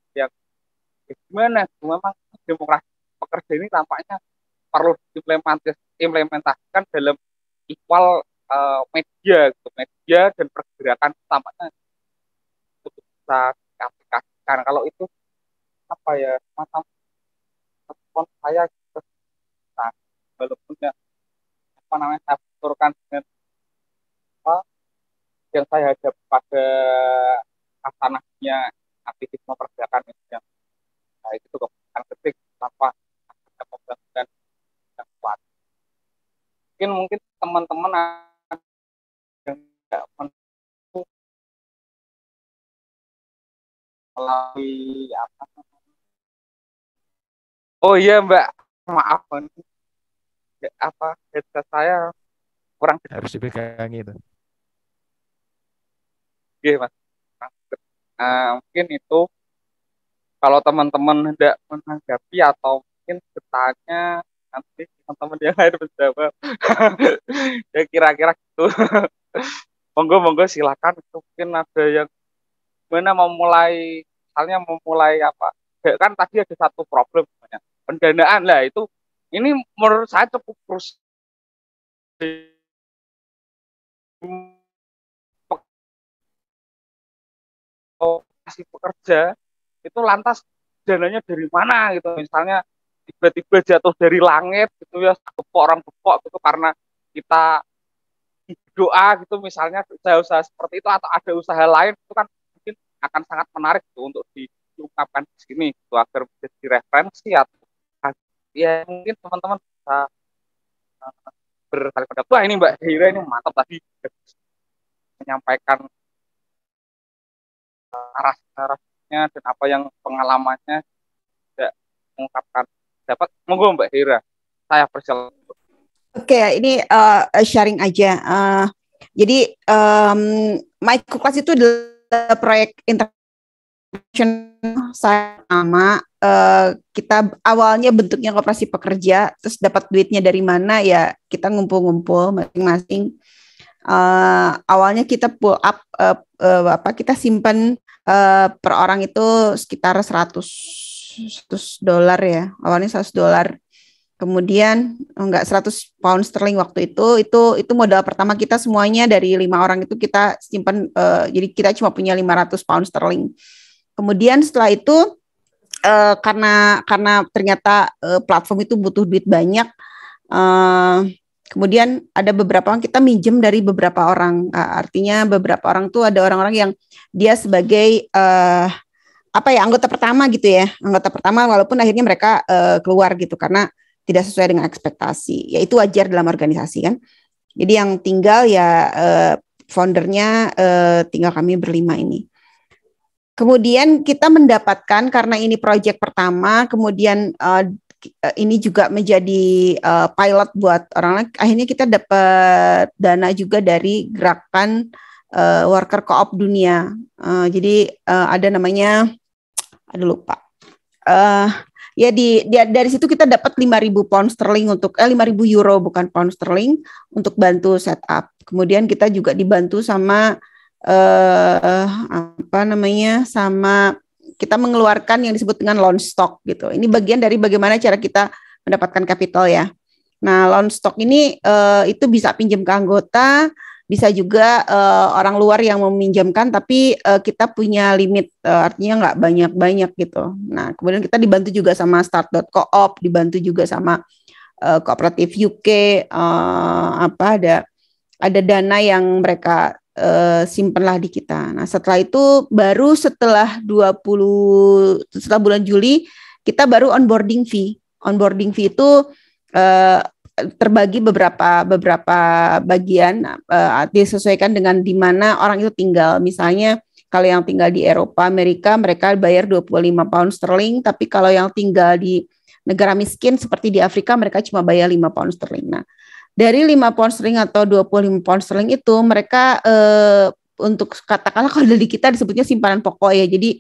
gimana memang demokrasi pekerja ini tampaknya perlu diimplementasikan dalam equal media gitu. Media dan pergerakan tampaknya itu bisa diaplikasikan. Kalau itu macam respon saya gitu, walaupun ya saya benturkan dengan yang saya hadapi pada kasanahnya aktivisme pergerakan itu, yang itu kebutuhan ketik tanpa ada pembangunan yang kuat. Mungkin teman-teman yang tidak melalui oh iya Mbak, maaf headset saya kurang harus dipegang itu. Oke, Mas. Mungkin itu kalau teman-teman hendak menanggapi atau mungkin bertanya, nanti teman-teman yang lain menjawab. Ya kira-kira gitu. Monggo silakan. Itu mungkin ada yang mana misalnya memulai kan tadi ada satu problem namanya pendanaan lah, itu ini menurut saya cukup krusial. Kasih pekerja itu lantas dananya dari mana gitu, misalnya tiba-tiba jatuh dari langit gitu ya, orang bepok gitu karena kita doa gitu misalnya, usaha-usaha seperti itu atau ada usaha lain, itu kan mungkin akan sangat menarik tuh untuk diungkapkan di sini gitu, agar menjadi referensi atau ya mungkin teman-teman bisa berkali pendapat. Wah, ini Mbak Hira ini mantap tadi menyampaikan arah-arahnya dan apa yang pengalamannya tidak mengungkapkan dapat. Monggo Mbak Hira, saya persilakan. Oke, ini sharing aja. Jadi Microclass itu adalah proyek internasional sama. Kita awalnya bentuknya koperasi pekerja, terus dapat duitnya dari mana ya kita ngumpul-ngumpul masing-masing. Awalnya kita pull up kita simpan per orang itu sekitar $100 ya. Awalnya $100. Kemudian enggak 100 pound sterling waktu itu modal pertama kita semuanya dari 5 orang itu kita simpan, jadi kita cuma punya 500 pound sterling. Kemudian setelah itu karena ternyata platform itu butuh duit banyak, kemudian ada beberapa orang kita minjem dari beberapa orang, artinya beberapa orang tuh ada orang-orang yang dia sebagai anggota pertama gitu ya, anggota pertama walaupun akhirnya mereka keluar gitu karena tidak sesuai dengan ekspektasi, ya itu wajar dalam organisasi kan. Jadi yang tinggal ya foundernya tinggal kami berlima ini. Kemudian kita mendapatkan karena ini proyek pertama, kemudian ini juga menjadi pilot buat orang lain. Akhirnya kita dapat dana juga dari gerakan worker co-op dunia. Jadi ada namanya, lupa. Ya dari situ kita dapat 5.000 pound sterling untuk 5.000 euro bukan pound sterling untuk bantu setup. Kemudian kita juga dibantu sama sama kita mengeluarkan yang disebut dengan loan stock gitu. Ini bagian dari bagaimana cara kita mendapatkan capital ya. Nah, loan stock ini itu bisa pinjam ke anggota, bisa juga orang luar yang meminjamkan, tapi kita punya limit, artinya nggak banyak-banyak gitu. Nah, kemudian kita dibantu juga sama start.coop, dibantu juga sama kooperatif UK, ada dana yang mereka simpenlah di kita. Nah, setelah itu baru setelah bulan Juli kita baru onboarding fee. Onboarding fee itu terbagi beberapa bagian, disesuaikan dengan di mana orang itu tinggal. Misalnya kalau yang tinggal di Eropa, Amerika, mereka bayar 25 pound sterling, tapi kalau yang tinggal di negara miskin seperti di Afrika, mereka cuma bayar 5 pound sterling. Nah, dari 5 pound sterling atau 25 pound sterling itu mereka untuk katakanlah kalau dari kita disebutnya simpanan pokok ya. Jadi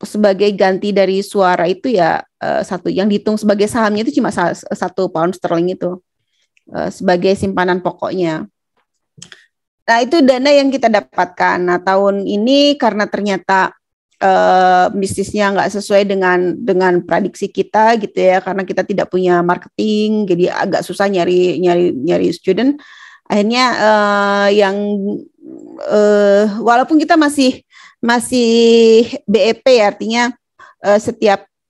sebagai ganti dari suara itu ya satu yang dihitung sebagai sahamnya itu cuma 1 pound sterling itu sebagai simpanan pokoknya. Nah, itu dana yang kita dapatkan. Nah, tahun ini karena ternyata bisnisnya nggak sesuai dengan prediksi kita gitu ya, karena kita tidak punya marketing, jadi agak susah nyari student. Akhirnya walaupun kita masih BEP ya, artinya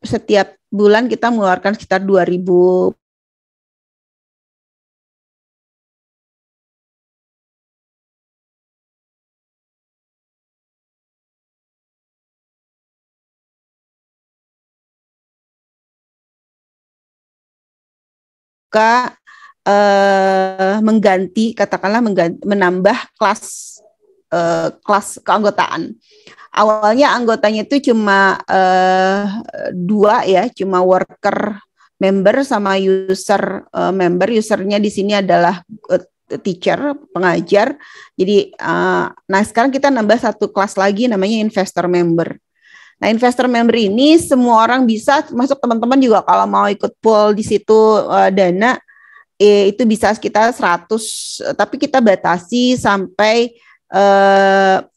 setiap bulan kita mengeluarkan sekitar 2.000 menambah kelas keanggotaan. Awalnya anggotanya itu cuma 2 ya, cuma worker member sama user member. Usernya di sini adalah teacher, pengajar. Jadi nah sekarang kita nambah 1 kelas lagi namanya investor member. Nah, investor member ini semua orang bisa masuk, teman-teman juga kalau mau ikut pool di situ dana itu bisa sekitar 100, tapi kita batasi sampai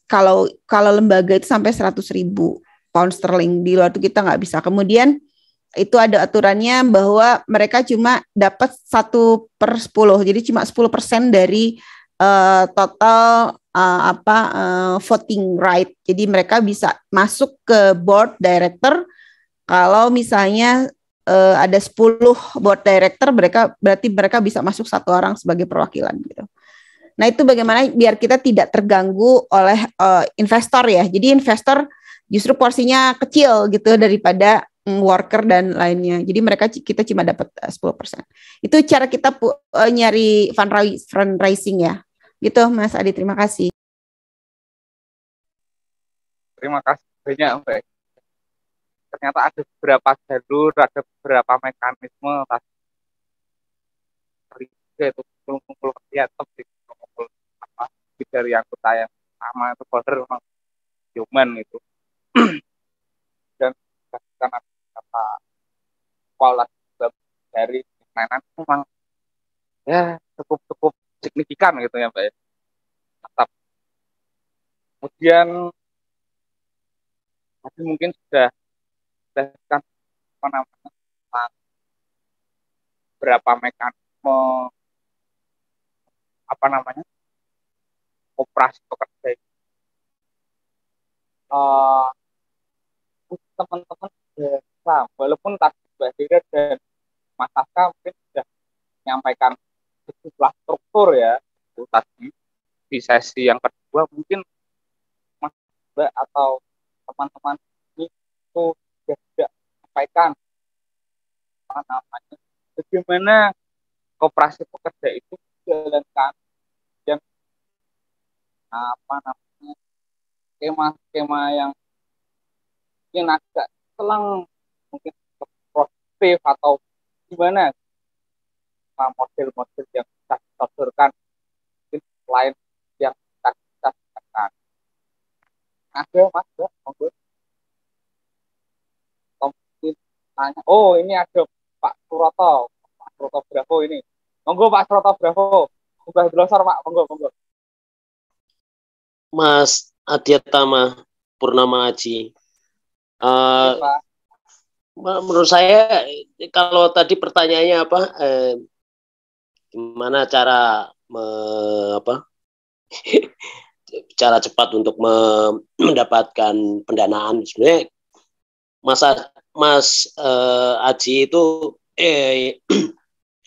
kalau lembaga itu sampai 100.000 pound sterling, di luar itu kita nggak bisa. Kemudian itu ada aturannya bahwa mereka cuma dapat 1/10, jadi cuma 10% dari total voting right. Jadi mereka bisa masuk ke board director kalau misalnya ada 10 board director, berarti mereka bisa masuk 1 orang sebagai perwakilan gitu. Nah, itu bagaimana biar kita tidak terganggu oleh investor ya. Jadi investor justru porsinya kecil gitu daripada worker dan lainnya. Jadi kita cuma dapat 10%. Itu cara kita nyari fundraising ya. Gitu Mas Adi, terima kasih. Terima kasih banyak Mbak. Ternyata ada beberapa jalur, ada beberapa mekanisme tadi itu kumpul kerja kumpul apa dari anggota yang sama itu border memang human itu dan karena kata kualitas dari mainan memang ya cukup signifikan gitu ya Mbak ya. Mantap. Kemudian tadi mungkin sudah kan apa namanya berapa mekanisme apa namanya operasi pekerja teman-teman walaupun tadi Mbak Dira dan Mas Aska mungkin sudah menyampaikan sejumlah struktur ya itu tadi di sesi yang kedua mungkin Mas Mbak atau teman-teman ini itu sudah tidak menyampaikan apa namanya bagaimana koperasi pekerja itu dijalankan dan apa namanya skema-skema yang mungkin agak selang mungkin produktif atau gimana model-model yang bisa disodorkan mungkin lain yang bisa digunakan. Ada Mas monggo. Mungkin tanya. Oh ini ada Pak Suroto Bravo ini. Monggo Pak Suroto Bravo. Mbah Blosor Pak, monggo. Mas Adiatama Purnama Haji. Menurut saya kalau tadi pertanyaannya apa gimana cara cara cepat untuk mendapatkan pendanaan, sebenarnya Mas Haji itu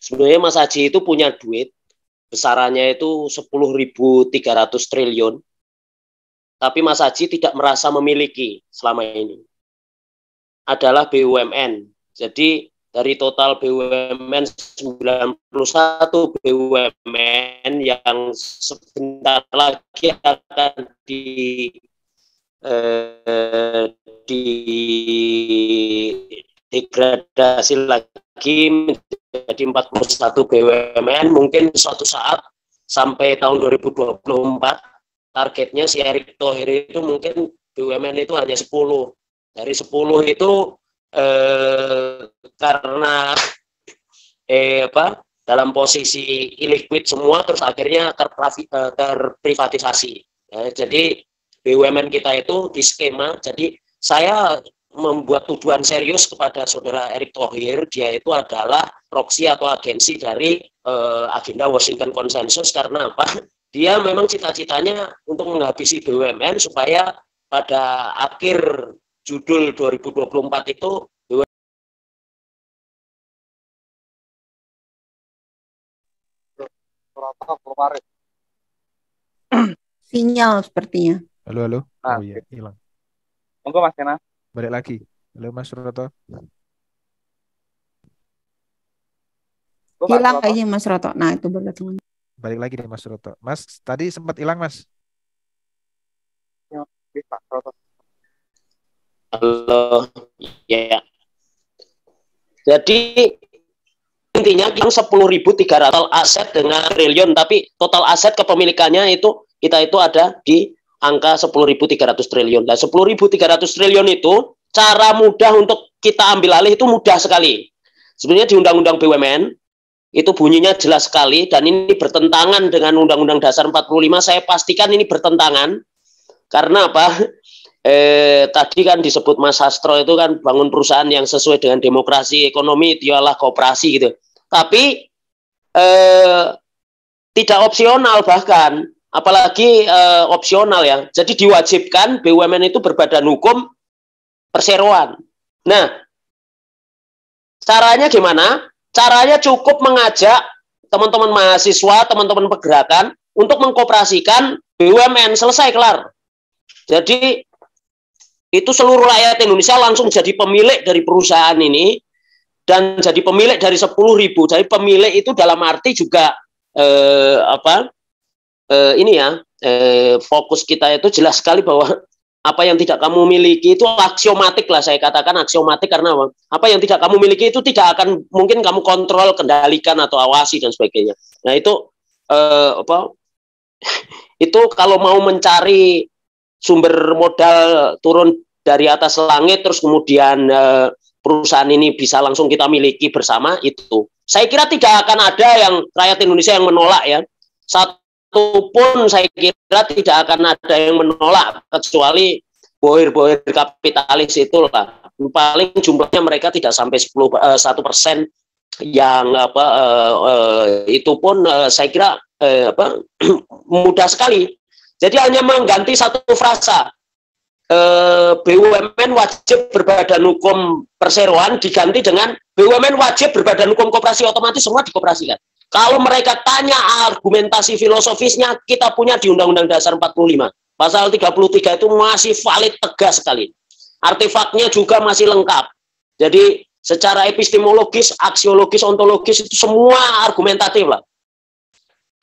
sebenarnya Mas Haji itu punya duit besarannya itu 10.300 triliun, tapi Mas Haji tidak merasa memiliki selama ini. Adalah BUMN. Jadi dari total BUMN 91 BUMN yang sebentar lagi akan degradasi lagi menjadi 41 BUMN, mungkin suatu saat sampai tahun 2024 targetnya si Erick Thohir itu mungkin BUMN itu hanya 10. Dari 10 itu karena dalam posisi illiquid semua, terus akhirnya terprivatisasi. Jadi BUMN kita itu di skema. Jadi saya membuat tuduhan serius kepada saudara Erick Thohir, dia itu adalah proksi atau agensi dari agenda Washington Consensus. Karena apa? Dia memang cita-citanya untuk menghabisi BUMN supaya pada akhir judul 2024 itu sinyal sepertinya. Halo. Oh iya, hilang. Monggo Mas Kena. Balik lagi. Halo Mas Roto. Hilang kayaknya Mas Roto. Nah, itu baru datang. Balik lagi nih Mas Roto. Mas, tadi sempat hilang Mas. Ya, Pak Roto. Halo, ya. Jadi intinya yang 10.300 aset dengan triliun, tapi total aset kepemilikannya itu kita itu ada di angka 10.300 triliun. Dan 10.300 triliun itu cara mudah untuk kita ambil alih itu mudah sekali. Sebenarnya di Undang-Undang BUMN itu bunyinya jelas sekali, dan ini bertentangan dengan Undang-Undang Dasar 45. Saya pastikan ini bertentangan karena apa? Tadi kan disebut Mas Sastro itu kan bangun perusahaan yang sesuai dengan demokrasi ekonomi, dialah koperasi gitu. Tapi tidak opsional, bahkan apalagi opsional ya. Jadi diwajibkan BUMN itu berbadan hukum perseroan. Nah, caranya gimana? Caranya cukup mengajak teman-teman mahasiswa, teman-teman pergerakan untuk mengkoperasikan BUMN, selesai kelar. Jadi itu seluruh rakyat Indonesia langsung jadi pemilik dari perusahaan ini dan jadi pemilik dari 10.000. Jadi pemilik itu dalam arti juga fokus kita itu jelas sekali bahwa apa yang tidak kamu miliki itu aksiomatik lah, saya katakan aksiomatik karena apa yang tidak kamu miliki itu tidak akan mungkin kamu kontrol, kendalikan atau awasi dan sebagainya. Nah itu itu kalau mau mencari sumber modal turun dari atas langit terus kemudian perusahaan ini bisa langsung kita miliki bersama, itu saya kira tidak akan ada yang rakyat Indonesia yang menolak ya. Satu pun saya kira tidak akan ada yang menolak kecuali bohir-bohir kapitalis itulah. Paling jumlahnya mereka tidak sampai 1% yang itu pun saya kira mudah sekali. Jadi hanya mengganti satu frasa, BUMN wajib berbadan hukum perseroan diganti dengan BUMN wajib berbadan hukum koperasi, otomatis semua dikoperasikan. Kalau mereka tanya argumentasi filosofisnya, kita punya di Undang-Undang Dasar 45. Pasal 33 itu masih valid, tegas sekali. Artefaknya juga masih lengkap. Jadi secara epistemologis, aksiologis, ontologis itu semua argumentatif lah.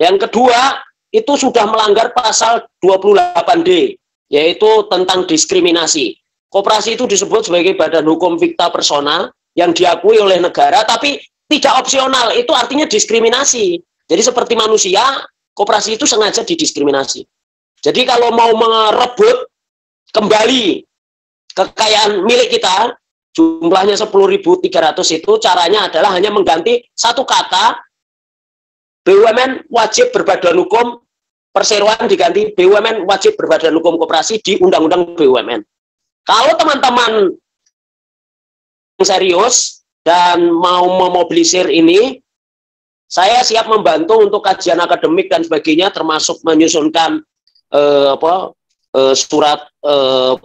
Yang kedua, itu sudah melanggar pasal 28D, yaitu tentang diskriminasi. Koperasi itu disebut sebagai badan hukum ficta persona yang diakui oleh negara, tapi tidak opsional. Itu artinya diskriminasi. Jadi seperti manusia, koperasi itu sengaja didiskriminasi. Jadi kalau mau merebut kembali kekayaan milik kita, jumlahnya 10.300 itu caranya adalah hanya mengganti satu kata, BUMN wajib berbadan hukum perseroan diganti BUMN wajib berbadan hukum koperasi di Undang-Undang BUMN. Kalau teman-teman serius dan mau memobilisir ini, saya siap membantu untuk kajian akademik dan sebagainya, termasuk menyusunkan surat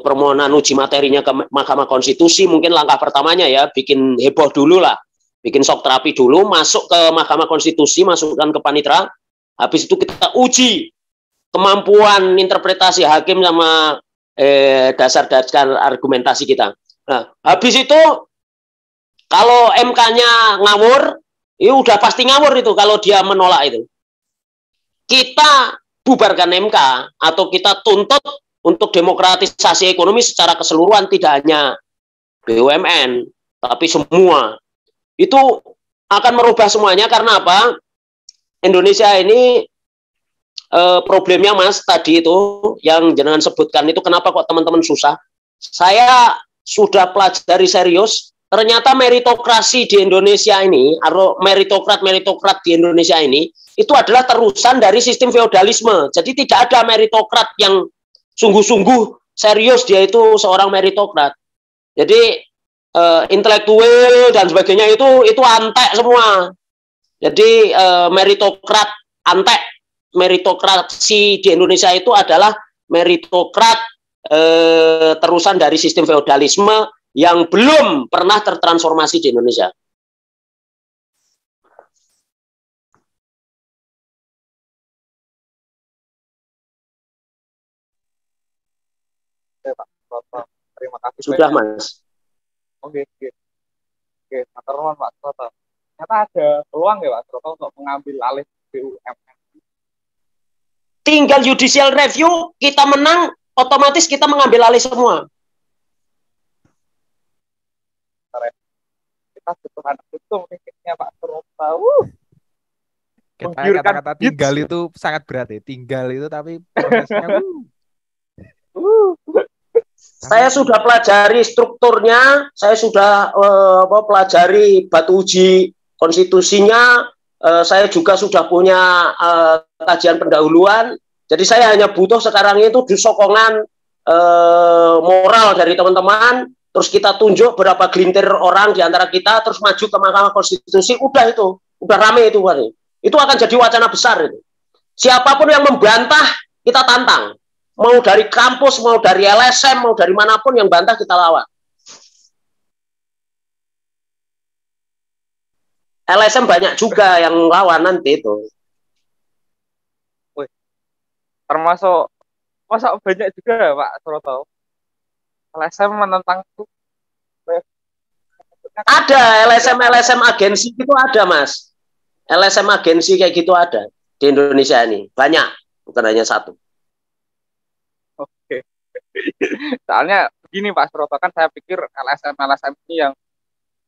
permohonan uji materinya ke Mahkamah Konstitusi. Mungkin langkah pertamanya ya, bikin heboh dulu lah, bikin shock terapi dulu, masuk ke Mahkamah Konstitusi, masukkan ke panitera, habis itu kita uji kemampuan interpretasi hakim sama dasar-dasar argumentasi kita. Nah, habis itu kalau MK-nya ngawur, itu udah pasti ngawur itu kalau dia menolak itu. Kita bubarkan MK atau kita tuntut untuk demokratisasi ekonomi secara keseluruhan, tidak hanya BUMN, tapi semua. Itu akan merubah semuanya karena apa? Indonesia ini problemnya Mas tadi itu yang jenengan sebutkan itu, kenapa kok teman-teman susah? Saya sudah pelajari serius, ternyata meritokrasi di Indonesia ini, atau meritokrat di Indonesia ini, itu adalah terusan dari sistem feodalisme. Jadi tidak ada meritokrat yang sungguh-sungguh serius dia itu seorang meritokrat. Jadi intelektual dan sebagainya itu antek semua. Jadi meritokrat antek. Meritokrasi di Indonesia itu adalah meritokrat terusan dari sistem feodalisme yang belum pernah tertransformasi di Indonesia. Oke, Pak. Terima kasih. Sudah, banyak. Mas. Oke. Matur nuwun, Pak Soto. Ternyata ada peluang ya, Pak Soto, untuk mengambil alih BUMN. Tinggal judicial review, kita menang, otomatis kita mengambil alih semua. Kita butuh anak itu mikirnya Pak Soto. Kata-kata tinggal itu sangat berat ya. Tinggal itu tapi prosesnya Saya sudah pelajari strukturnya, saya sudah pelajari batu uji konstitusinya, saya juga sudah punya kajian pendahuluan. Jadi saya hanya butuh sekarang itu sokongan moral dari teman-teman, terus kita tunjuk berapa gelintir orang di antara kita, terus maju ke Mahkamah Konstitusi, udah itu, udah rame itu. Itu akan jadi wacana besar itu. Siapapun yang membantah, kita tantang. Mau dari kampus, mau dari LSM, mau dari manapun yang bantah kita lawan. LSM banyak juga yang lawan nanti itu. Termasuk banyak juga Pak Soto. LSM menentang itu ada LSM agensi itu ada Mas. LSM agensi kayak gitu ada di Indonesia ini banyak, bukan hanya satu. Oke. Soalnya begini Pak Suroto, kan saya pikir LSM ini yang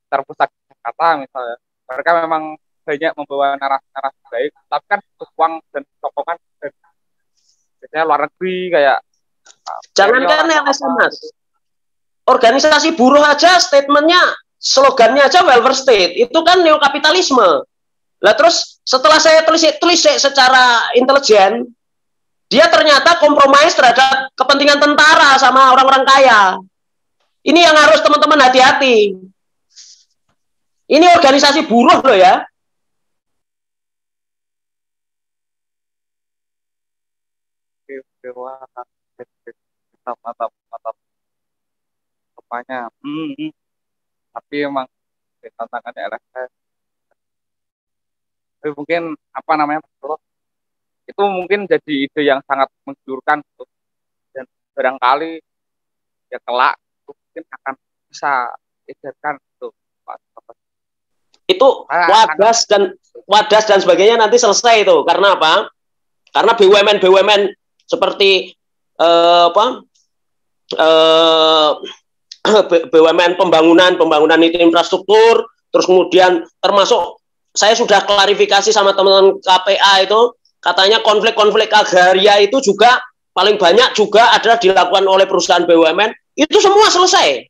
terpusat di Jakarta misalnya, mereka memang banyak membawa narasi-narasi baik, tapi kan uang dan sokongan dari biasanya luar negeri kayak jangankan LSM Mas, organisasi buruh aja statementnya, slogannya aja welfare state, itu kan neokapitalisme. Lah terus setelah saya telis secara intelijen, dia ternyata kompromis terhadap kepentingan tentara sama orang-orang kaya. Ini yang harus teman-teman hati-hati. Ini organisasi buruh loh ya. Mantap. Rupanya. Tapi emang tantangannya LSM. Tapi mungkin apa namanya, itu mungkin jadi ide yang sangat menggiurkan gitu. Dan barangkali ya kelak mungkin akan bisa edarkan gitu. Itu wadas dan sebagainya nanti selesai itu. Karena apa? Karena BUMN seperti BUMN pembangunan itu infrastruktur, terus kemudian termasuk saya sudah klarifikasi sama teman-teman KPA itu, katanya konflik-konflik agraria itu juga paling banyak juga adalah dilakukan oleh perusahaan BUMN, itu semua selesai.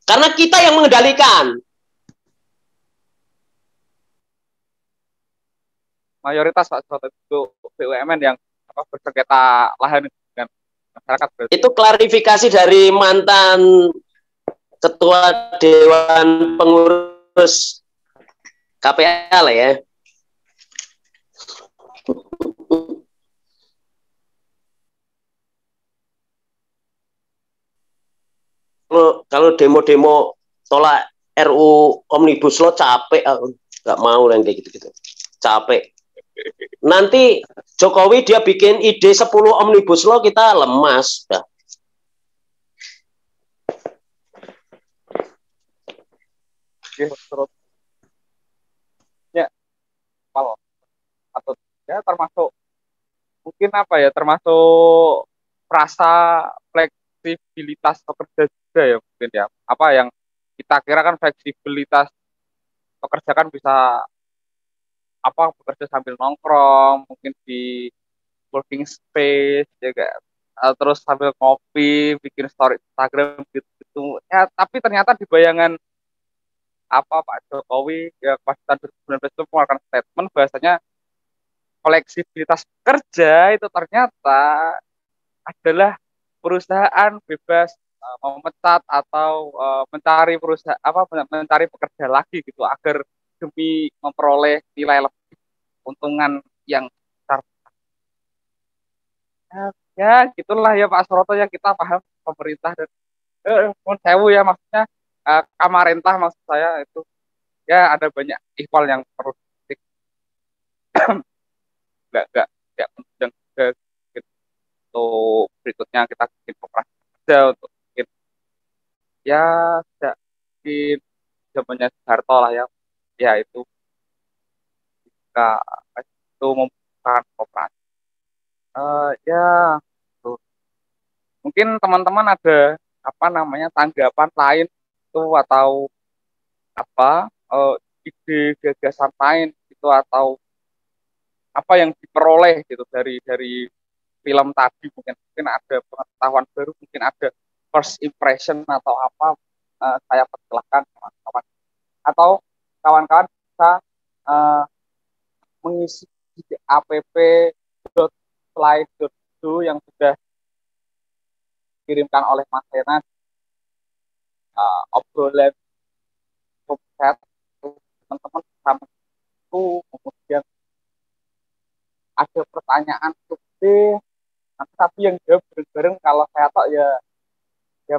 Karena kita yang mengendalikan. Mayoritas Pak Soto itu BUMN yang bersengketa lahan dengan masyarakat. Berarti. Itu klarifikasi dari mantan Ketua Dewan Pengurus KPA lah ya. Kalau demo-demo tolak RU Omnibus Law capek, nggak mau yang kayak gitu-gitu. Capek. Nanti Jokowi dia bikin ide 10 Omnibus Law, kita lemas. Dah. Ya, kalau atau ya termasuk mungkin apa ya, termasuk rasa fleksibilitas pekerja juga ya mungkin ya. Apa yang kita kira kan fleksibilitas pekerja kan bisa bekerja sambil nongkrong, mungkin di working space ya kayak, terus sambil ngopi, bikin story Instagram gitu ya. Tapi ternyata di bayangan Pak Jokowi ya pas tahun 2019 itu mengeluarkan statement bahasanya fleksibilitas kerja itu ternyata adalah perusahaan bebas memecat atau mencari mencari pekerja lagi gitu agar demi memperoleh nilai lebih, keuntungan yang besar. Ya gitulah ya Pak Suroto, yang kita paham pemerintah dan sewu ya, maksudnya kamarintah maksud saya itu ya ada banyak ihwal yang perlu nggak yang untuk berikutnya kita bikin koperasi kerja untuk bikin ya tidak di zamannya Soeharto lah ya itu itu membuka koperasi. Ya tuh. Mungkin teman-teman ada tanggapan lain itu atau ide gagasan lain itu atau apa yang diperoleh gitu dari film tadi, mungkin ada pengetahuan baru, mungkin ada first impression atau apa, saya persilahkan kawan-kawan atau kawan-kawan bisa mengisi di app.slide.do yang sudah dikirimkan oleh Mas Hena, obrolan chat teman-teman sama itu, kemudian ada pertanyaan gede tapi yang jawab bareng-bareng, kalau saya tok ya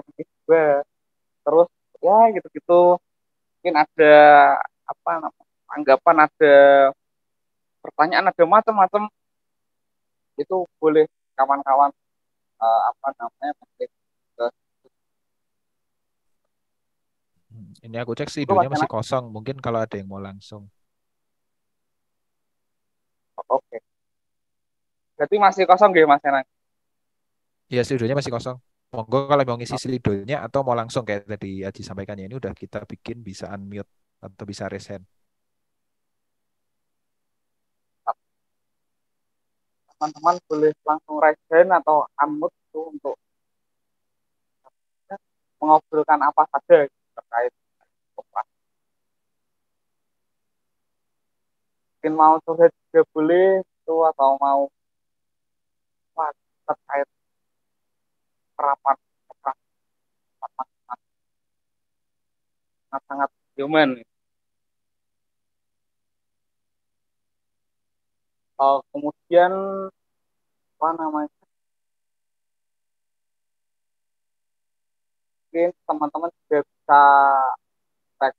mungkin juga, terus ya gitu-gitu, mungkin ada anggapan, ada pertanyaan, ada macam-macam, itu boleh kawan-kawan mungkin ke Ini aku cek Itu Mas studionya masih Hena? kosong. Mungkin kalau ada yang mau langsung. Oke. Berarti masih kosong nggih Mas Hena? Ya, studionya masih kosong. Monggo kalau mau ngisi studionya atau mau langsung kayak tadi Aji sampaikan ya, ini udah kita bikin bisa unmute atau bisa raise hand. Teman-teman boleh langsung raise hand atau unmute itu untuk mengobrolkan apa saja terkait koperasi. Mungkin mau curhat juga boleh itu atau mau terkait perapan koperasi sangat human. Kemudian apa namanya? Mungkin teman-teman juga bisa cek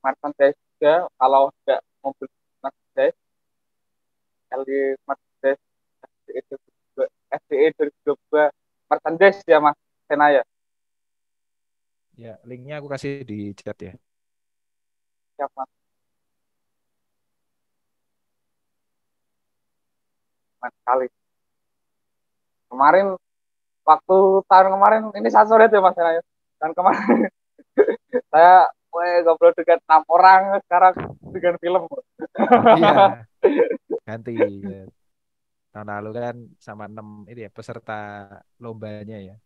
merchandise juga kalau tidak mau beli merchandise LD merchandise SDE 2022 merchandise ya Mas Sena ya. Ya, linknya aku kasih di chat ya. Siap Mas. Sekali. Kemarin waktu tahun kemarin ini saya sulit ya Mas Sena ya. Dan kemarin saya ngobrol dengan 6 orang sekarang dengan film. Iya, ganti ya. Tahun lalu kan sama 6 itu ya peserta lombanya ya.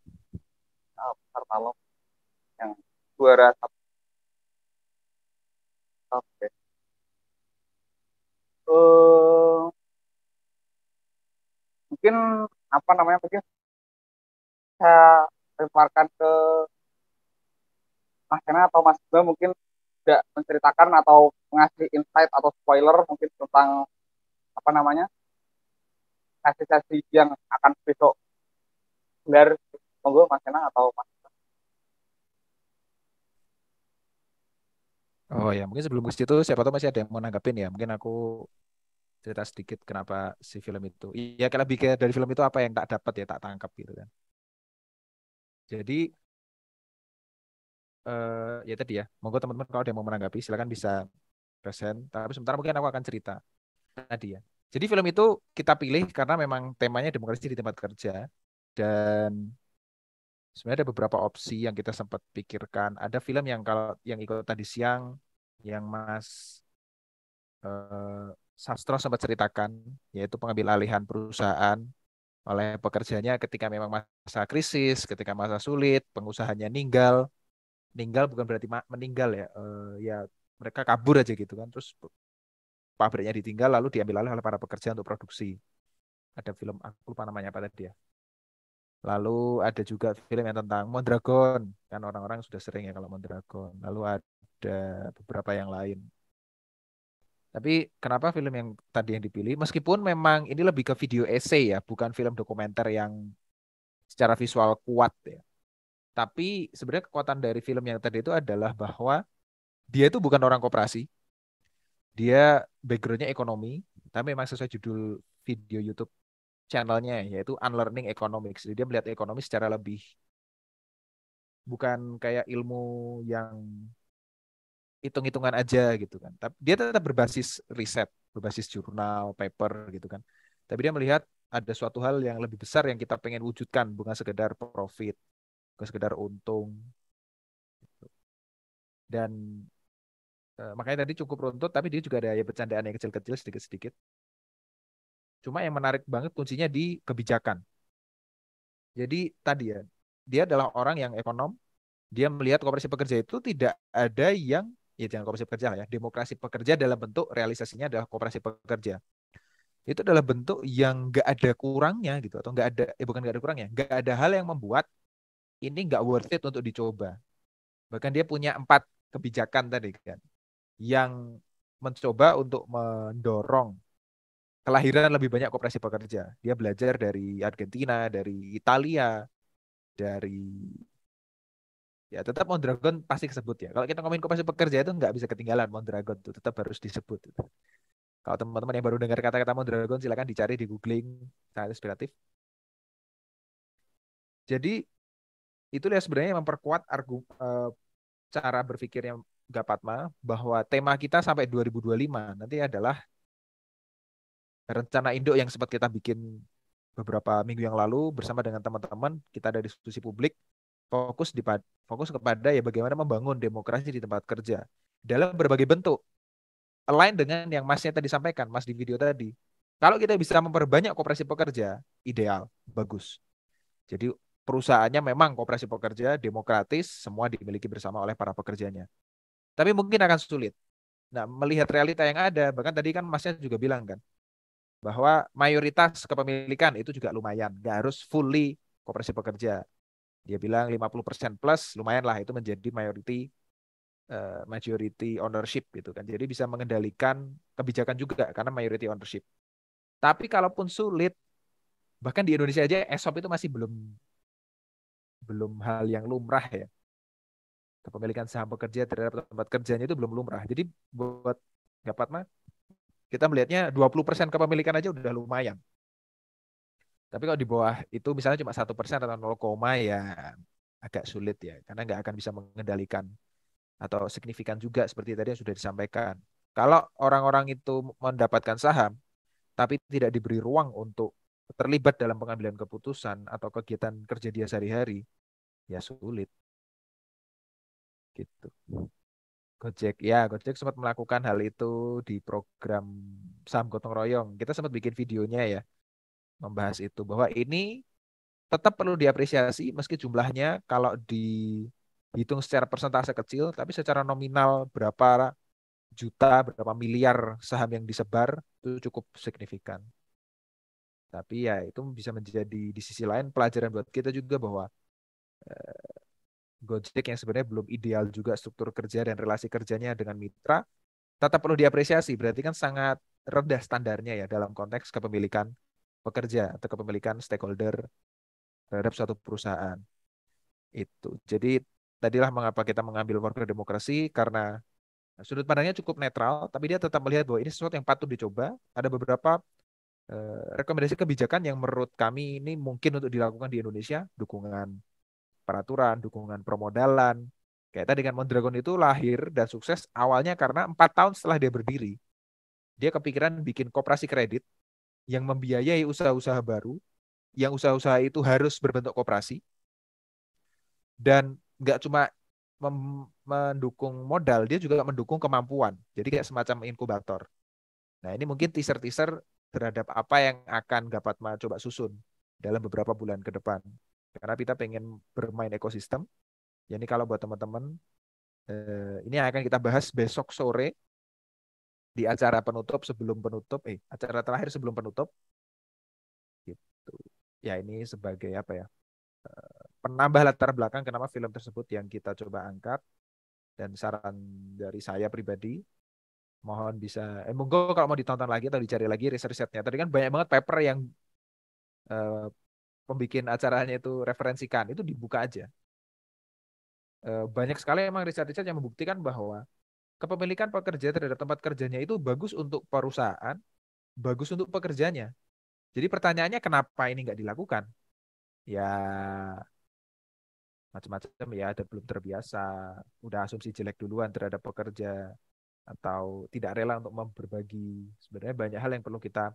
Peserta lomba yang juara satu. Oke. Mungkin apa namanya mungkin saya lemparkan ke Mas Sena atau Mas Bima mungkin tidak menceritakan atau mengasih insight atau spoiler mungkin tentang apa namanya sesi-sesi yang akan besok gelar. Monggo Mas Sena atau Mas Bima. Oh ya, mungkin sebelum ke situ siapa tahu masih ada yang mau nanggapin ya. Mungkin aku cerita sedikit kenapa si film itu. Iya, kalau lebih dari film itu apa yang tak dapat ya tak tangkap gitu kan. Jadi ya tadi ya, monggo teman-teman kalau ada yang mau menanggapi silakan bisa present. Tapi sementara mungkin aku akan cerita tadi ya. Jadi film itu kita pilih karena memang temanya demokrasi di tempat kerja dan sebenarnya ada beberapa opsi yang kita sempat pikirkan. Ada film yang kalau yang ikut tadi siang yang Mas eh, Sastro sempat ceritakan, yaitu pengambil alihan perusahaan oleh pekerjanya ketika memang masa krisis, ketika masa sulit, pengusahanya ninggal bukan berarti meninggal ya, ya mereka kabur aja gitu kan, terus pabriknya ditinggal lalu diambil alih oleh para pekerja untuk produksi. Ada film aku lupa namanya apa tadi ya. Lalu ada juga film yang tentang Mondragon, kan orang-orang sudah sering ya kalau Mondragon. Lalu ada beberapa yang lain. Tapi kenapa film yang tadi yang dipilih, meskipun memang ini lebih ke video essay ya, bukan film dokumenter yang secara visual kuat ya. Tapi sebenarnya kekuatan dari film yang tadi itu adalah bahwa dia itu bukan orang koperasi, dia backgroundnya ekonomi, tapi memang sesuai judul video YouTube channelnya yaitu Unlearning Economics. Jadi dia melihat ekonomi secara lebih bukan kayak ilmu yang hitung-hitungan aja gitu kan. Tapi dia tetap berbasis riset, berbasis jurnal, paper gitu kan. Tapi dia melihat ada suatu hal yang lebih besar yang kita pengen wujudkan, bukan sekedar profit, bukan sekedar untung. Dan makanya tadi cukup runtut, tapi dia juga ada ya bercandaan yang kecil-kecil sedikit-sedikit. Cuma yang menarik banget kuncinya di kebijakan. Jadi tadi ya, dia adalah orang yang ekonom, dia melihat koperasi pekerja itu tidak ada yang, ya jangan koperasi pekerja lah ya, demokrasi pekerja dalam bentuk realisasinya adalah koperasi pekerja. Itu adalah bentuk yang nggak ada kurangnya gitu, atau nggak ada, bukan nggak ada kurangnya, nggak ada hal yang membuat ini nggak worth it untuk dicoba. Bahkan dia punya 4 kebijakan tadi kan, yang mencoba untuk mendorong kelahiran lebih banyak koperasi pekerja. Dia belajar dari Argentina, dari Italia, dari ya tetap Mondragon pasti disebut ya. Kalau kita ngomongin koperasi pekerja itu nggak bisa ketinggalan Mondragon itu tetap harus disebut. Itu. Kalau teman-teman yang baru dengar kata-kata Mondragon silakan dicari di googling, sangat inspiratif. Jadi Itulah sebenarnya yang memperkuat cara berpikirnya Gapatma bahwa tema kita sampai 2025 nanti adalah rencana induk yang sempat kita bikin beberapa minggu yang lalu bersama dengan teman-teman kita ada diskusi publik fokus kepada ya bagaimana membangun demokrasi di tempat kerja dalam berbagai bentuk, align dengan yang Masnya tadi sampaikan, Mas di video tadi. Kalau kita bisa memperbanyak koperasi pekerja, ideal, bagus. Jadi perusahaannya memang koperasi pekerja, demokratis, semua dimiliki bersama oleh para pekerjanya. Tapi mungkin akan sulit. Nah, melihat realita yang ada, bahkan tadi kan Masnya juga bilang kan, bahwa mayoritas kepemilikan itu juga lumayan, nggak harus fully koperasi pekerja. Dia bilang 50% plus, lumayan lah itu menjadi majority ownership gitu kan. Jadi bisa mengendalikan kebijakan juga karena majority ownership. Tapi kalaupun sulit, bahkan di Indonesia aja ESOP itu masih belum hal yang lumrah ya. Kepemilikan saham pekerja terhadap tempat kerjanya itu belum lumrah. Jadi buat Gapatma, kita melihatnya 20% kepemilikan aja udah lumayan. Tapi kalau di bawah itu misalnya cuma 1% atau 0, ya agak sulit ya. Karena nggak akan bisa mengendalikan atau signifikan juga seperti tadi yang sudah disampaikan. Kalau orang-orang itu mendapatkan saham, tapi tidak diberi ruang untuk terlibat dalam pengambilan keputusan atau kegiatan kerja dia sehari-hari, ya sulit. Gitu. Gojek sempat melakukan hal itu di program saham gotong royong. Kita sempat bikin videonya ya, membahas itu bahwa ini tetap perlu diapresiasi meski jumlahnya kalau dihitung secara persentase kecil, tapi secara nominal berapa juta, berapa miliar saham yang disebar itu cukup signifikan. Tapi ya itu bisa menjadi di sisi lain pelajaran buat kita juga bahwa Gojek yang sebenarnya belum ideal juga struktur kerja dan relasi kerjanya dengan mitra, tetap perlu diapresiasi. Berarti kan sangat rendah standarnya ya dalam konteks kepemilikan pekerja atau kepemilikan stakeholder terhadap suatu perusahaan. Itu. Jadi tadilah mengapa kita mengambil worker demokrasi karena sudut pandangnya cukup netral, tapi dia tetap melihat bahwa ini sesuatu yang patut dicoba. Ada beberapa rekomendasi kebijakan yang menurut kami ini mungkin untuk dilakukan di Indonesia, dukungan peraturan, dukungan permodalan. Kayak tadi kan Mondragon itu lahir dan sukses awalnya karena 4 tahun setelah dia berdiri, dia kepikiran bikin koperasi kredit yang membiayai usaha-usaha baru, yang usaha-usaha itu harus berbentuk koperasi, dan nggak cuma mendukung modal, dia juga mendukung kemampuan. Jadi kayak semacam inkubator. Nah ini mungkin teaser-teaser terhadap apa yang akan Gapatma coba susun dalam beberapa bulan ke depan. Karena kita pengen bermain ekosistem. Jadi kalau buat teman-teman, ini akan kita bahas besok sore di acara penutup acara terakhir sebelum penutup. Gitu. Ya ini sebagai apa ya? Penambah latar belakang kenapa film tersebut yang kita coba angkat, dan saran dari saya pribadi, mohon bisa monggo kalau mau ditonton lagi atau dicari lagi riset-risetnya. Tadi kan banyak banget paper yang pembikin acaranya itu referensikan, itu dibuka aja. Banyak sekali emang riset-riset yang membuktikan bahwa kepemilikan pekerja terhadap tempat kerjanya itu bagus untuk perusahaan, bagus untuk pekerjanya. Jadi pertanyaannya kenapa ini nggak dilakukan? Ya macam-macam ya, ada belum terbiasa, udah asumsi jelek duluan terhadap pekerja, atau tidak rela untuk berbagi. Sebenarnya banyak hal yang perlu kita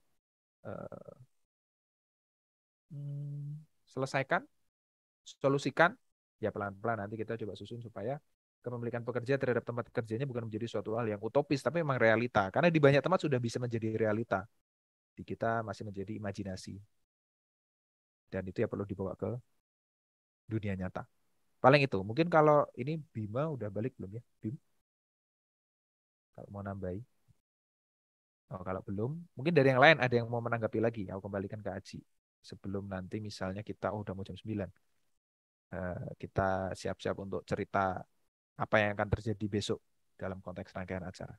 selesaikan, solusikan, ya pelan-pelan nanti kita coba susun supaya kepemilikan pekerja terhadap tempat kerjanya bukan menjadi suatu hal yang utopis, tapi memang realita. Karena di banyak tempat sudah bisa menjadi realita. Di kita masih menjadi imajinasi. Dan itu ya perlu dibawa ke dunia nyata. Paling itu. Mungkin kalau ini Bima udah balik belum ya? Bim? Kalau mau nambahi. Oh, kalau belum, mungkin dari yang lain ada yang mau menanggapi lagi. Aku kembalikan ke Aji. Sebelum nanti misalnya kita udah mau jam 9. Kita siap-siap untuk cerita apa yang akan terjadi besok dalam konteks rangkaian acara.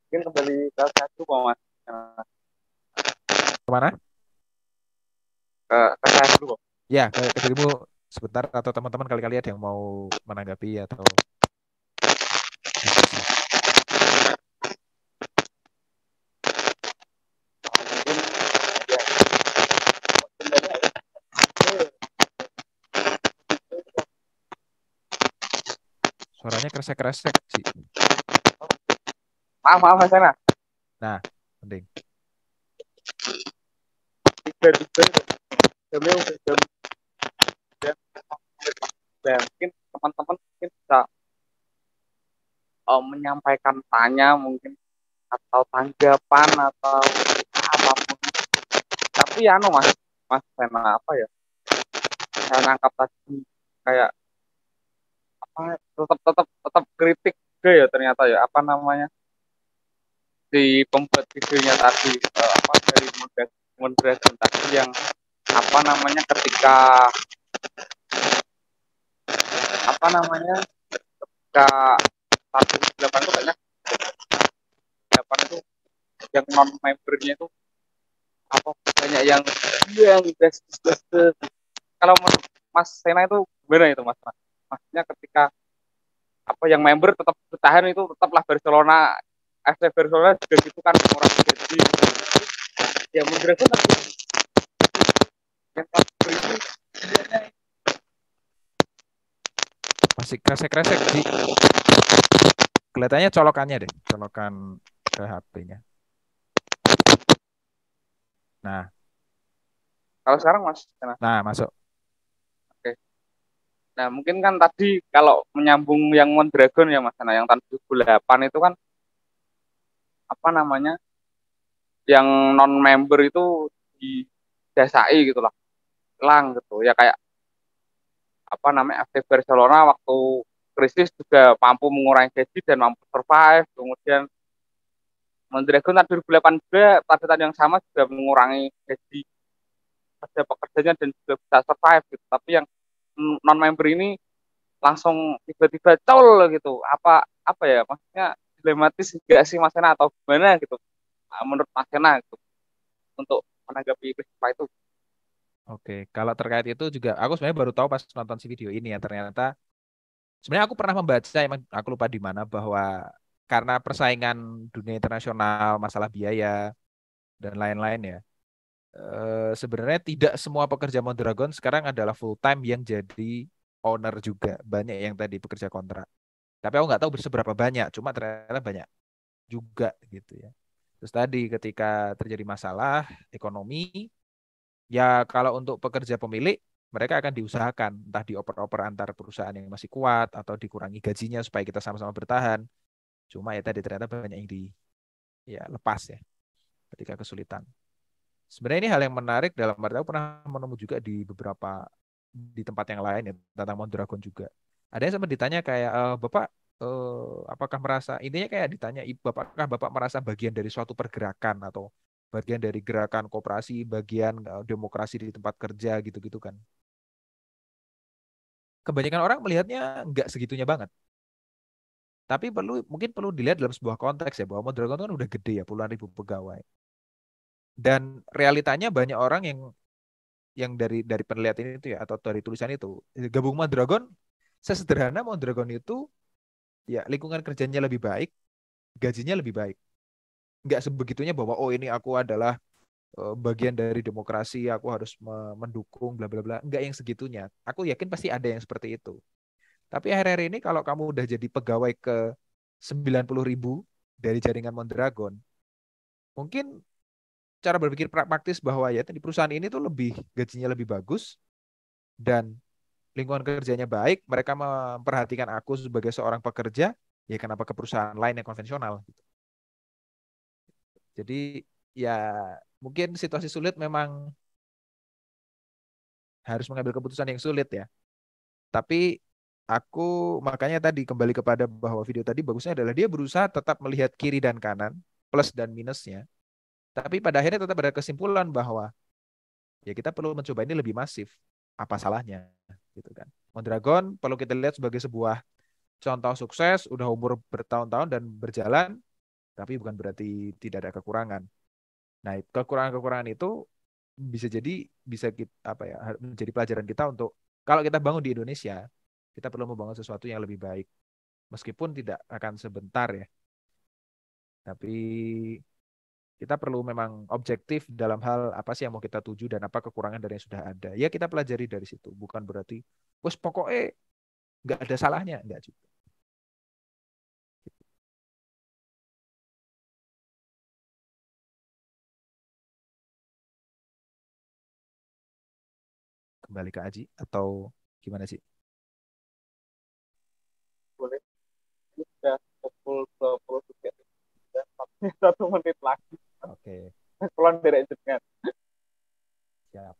Mungkin kembali ke satu Mas. Kemana? Ke saya dulu. Ya, ke dirimu sebentar, atau teman-teman kali-kali ada yang mau menanggapi atau diskusi. Suaranya kresek-kresek sih. Maaf Mas Sena. Nah, penting. Mungkin teman-teman mungkin bisa menyampaikan tanya mungkin atau tanggapan atau apapun. Tapi ya Mas Sena apa ya? Saya nangkap tadi kayak apa tetap kritik juga ya ternyata ya apa namanya si pembuat videonya tadi apa dari moderasi tadi yang apa namanya ketika apa namanya ketika 108 itu kayaknya 8 itu yang non membernya itu apa banyak yang gas kalau Mas Sena itu gimana itu Mas? Maksudnya ketika apa yang member tetap bertahan itu tetaplah Barcelona FC Barcelona juga gitu kan orang gaji ya moderasi tapi yang ini Masih kresek-kresek sih. Kelihatannya colokannya deh, colokan ke HP-nya. Nah, kalau sekarang Mas Sena. Nah, masuk. Oke. Nah, mungkin kan tadi kalau menyambung yang Mondragon ya Mas Sena yang tahun 2008 itu kan apa namanya? Yang non member itu didasai gitu lah. Hilang gitu. Ya kayak apa namanya FC Barcelona waktu krisis juga mampu mengurangi gaji dan mampu survive. Kemudian Mondragon tahun 2008 juga pada tahun yang sama juga mengurangi gaji pekerjanya dan juga bisa survive gitu. Tapi yang non member ini langsung tiba-tiba col gitu. Apa ya maksudnya dilematis enggak sih Mas Sena atau gimana gitu. Menurut Mas Sena gitu untuk menanggapi peristiwa itu. Oke, kalau terkait itu juga aku sebenarnya baru tahu pas nonton si video ini ya ternyata sebenarnya aku pernah membaca emang aku lupa di mana bahwa karena persaingan dunia internasional masalah biaya dan lain-lain ya sebenarnya tidak semua pekerja Mondragon sekarang adalah full time yang jadi owner juga banyak yang tadi pekerja kontrak tapi aku nggak tahu seberapa banyak cuma ternyata banyak juga gitu ya terus tadi ketika terjadi masalah ekonomi ya kalau untuk pekerja pemilik mereka akan diusahakan entah dioper-oper antar perusahaan yang masih kuat atau dikurangi gajinya supaya kita sama-sama bertahan. Cuma ya tadi ternyata banyak yang ya lepas ya ketika kesulitan. Sebenarnya ini hal yang menarik dalam arti aku pernah menemu juga di beberapa di tempat yang lain ya tentang Mondragon juga. Ada yang sempat ditanya kayak Bapak apakah merasa intinya kayak ditanya apakah Bapak merasa bagian dari suatu pergerakan atau bagian dari gerakan koperasi, bagian demokrasi di tempat kerja gitu-gitu kan. Kebanyakan orang melihatnya nggak segitunya banget. Tapi mungkin perlu dilihat dalam sebuah konteks ya bahwa Mondragon kan udah gede ya puluhan ribu pegawai. Dan realitanya banyak orang yang dari penelitian itu ya atau dari tulisan itu gabung Mondragon sesederhana Mondragon itu ya lingkungan kerjanya lebih baik, gajinya lebih baik. Nggak sebegitunya bahwa oh ini aku adalah bagian dari demokrasi, aku harus mendukung bla bla bla. Enggak yang segitunya. Aku yakin pasti ada yang seperti itu. Tapi akhir-akhir ini kalau kamu udah jadi pegawai ke 90.000 dari jaringan Mondragon, mungkin cara berpikir pragmatis bahwa ya di perusahaan ini tuh gajinya lebih bagus dan lingkungan kerjanya baik, mereka memperhatikan aku sebagai seorang pekerja, ya kenapa ke perusahaan lain yang konvensional gitu. Jadi ya mungkin situasi sulit memang harus mengambil keputusan yang sulit ya. Tapi aku makanya tadi kembali kepada bahwa video tadi bagusnya adalah dia berusaha tetap melihat kiri dan kanan, plus dan minusnya. Tapi pada akhirnya tetap ada kesimpulan bahwa ya kita perlu mencoba ini lebih masif. Apa salahnya gitu kan. Mondragon perlu kita lihat sebagai sebuah contoh sukses, udah umur bertahun-tahun dan berjalan, tapi bukan berarti tidak ada kekurangan. Nah, kekurangan-kekurangan itu bisa kita menjadi pelajaran kita untuk kalau kita bangun di Indonesia, kita perlu membangun sesuatu yang lebih baik. Meskipun tidak akan sebentar ya. Tapi kita perlu memang objektif dalam hal apa sih yang mau kita tuju dan apa kekurangan dari yang sudah ada. Ya kita pelajari dari situ. Bukan berarti, wes pokoknya nggak ada salahnya. Nggak juga. kembali ke Aji atau gimana sih? Boleh. Ini sudah pukul 23. Sampai 1 menit lagi. Oke. Pulang dari dengan. Siap.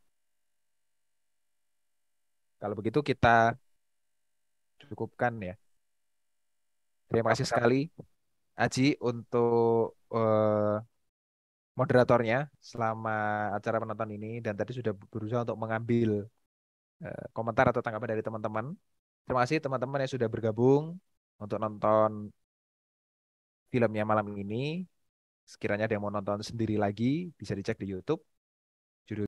Kalau begitu kita cukupkan ya. Terima kasih sekali Aji untuk moderatornya selama acara penonton ini dan tadi sudah berusaha untuk mengambil komentar atau tanggapan dari teman-teman. Terima kasih teman-teman yang sudah bergabung untuk nonton filmnya malam ini. Sekiranya ada yang mau nonton sendiri lagi bisa dicek di YouTube.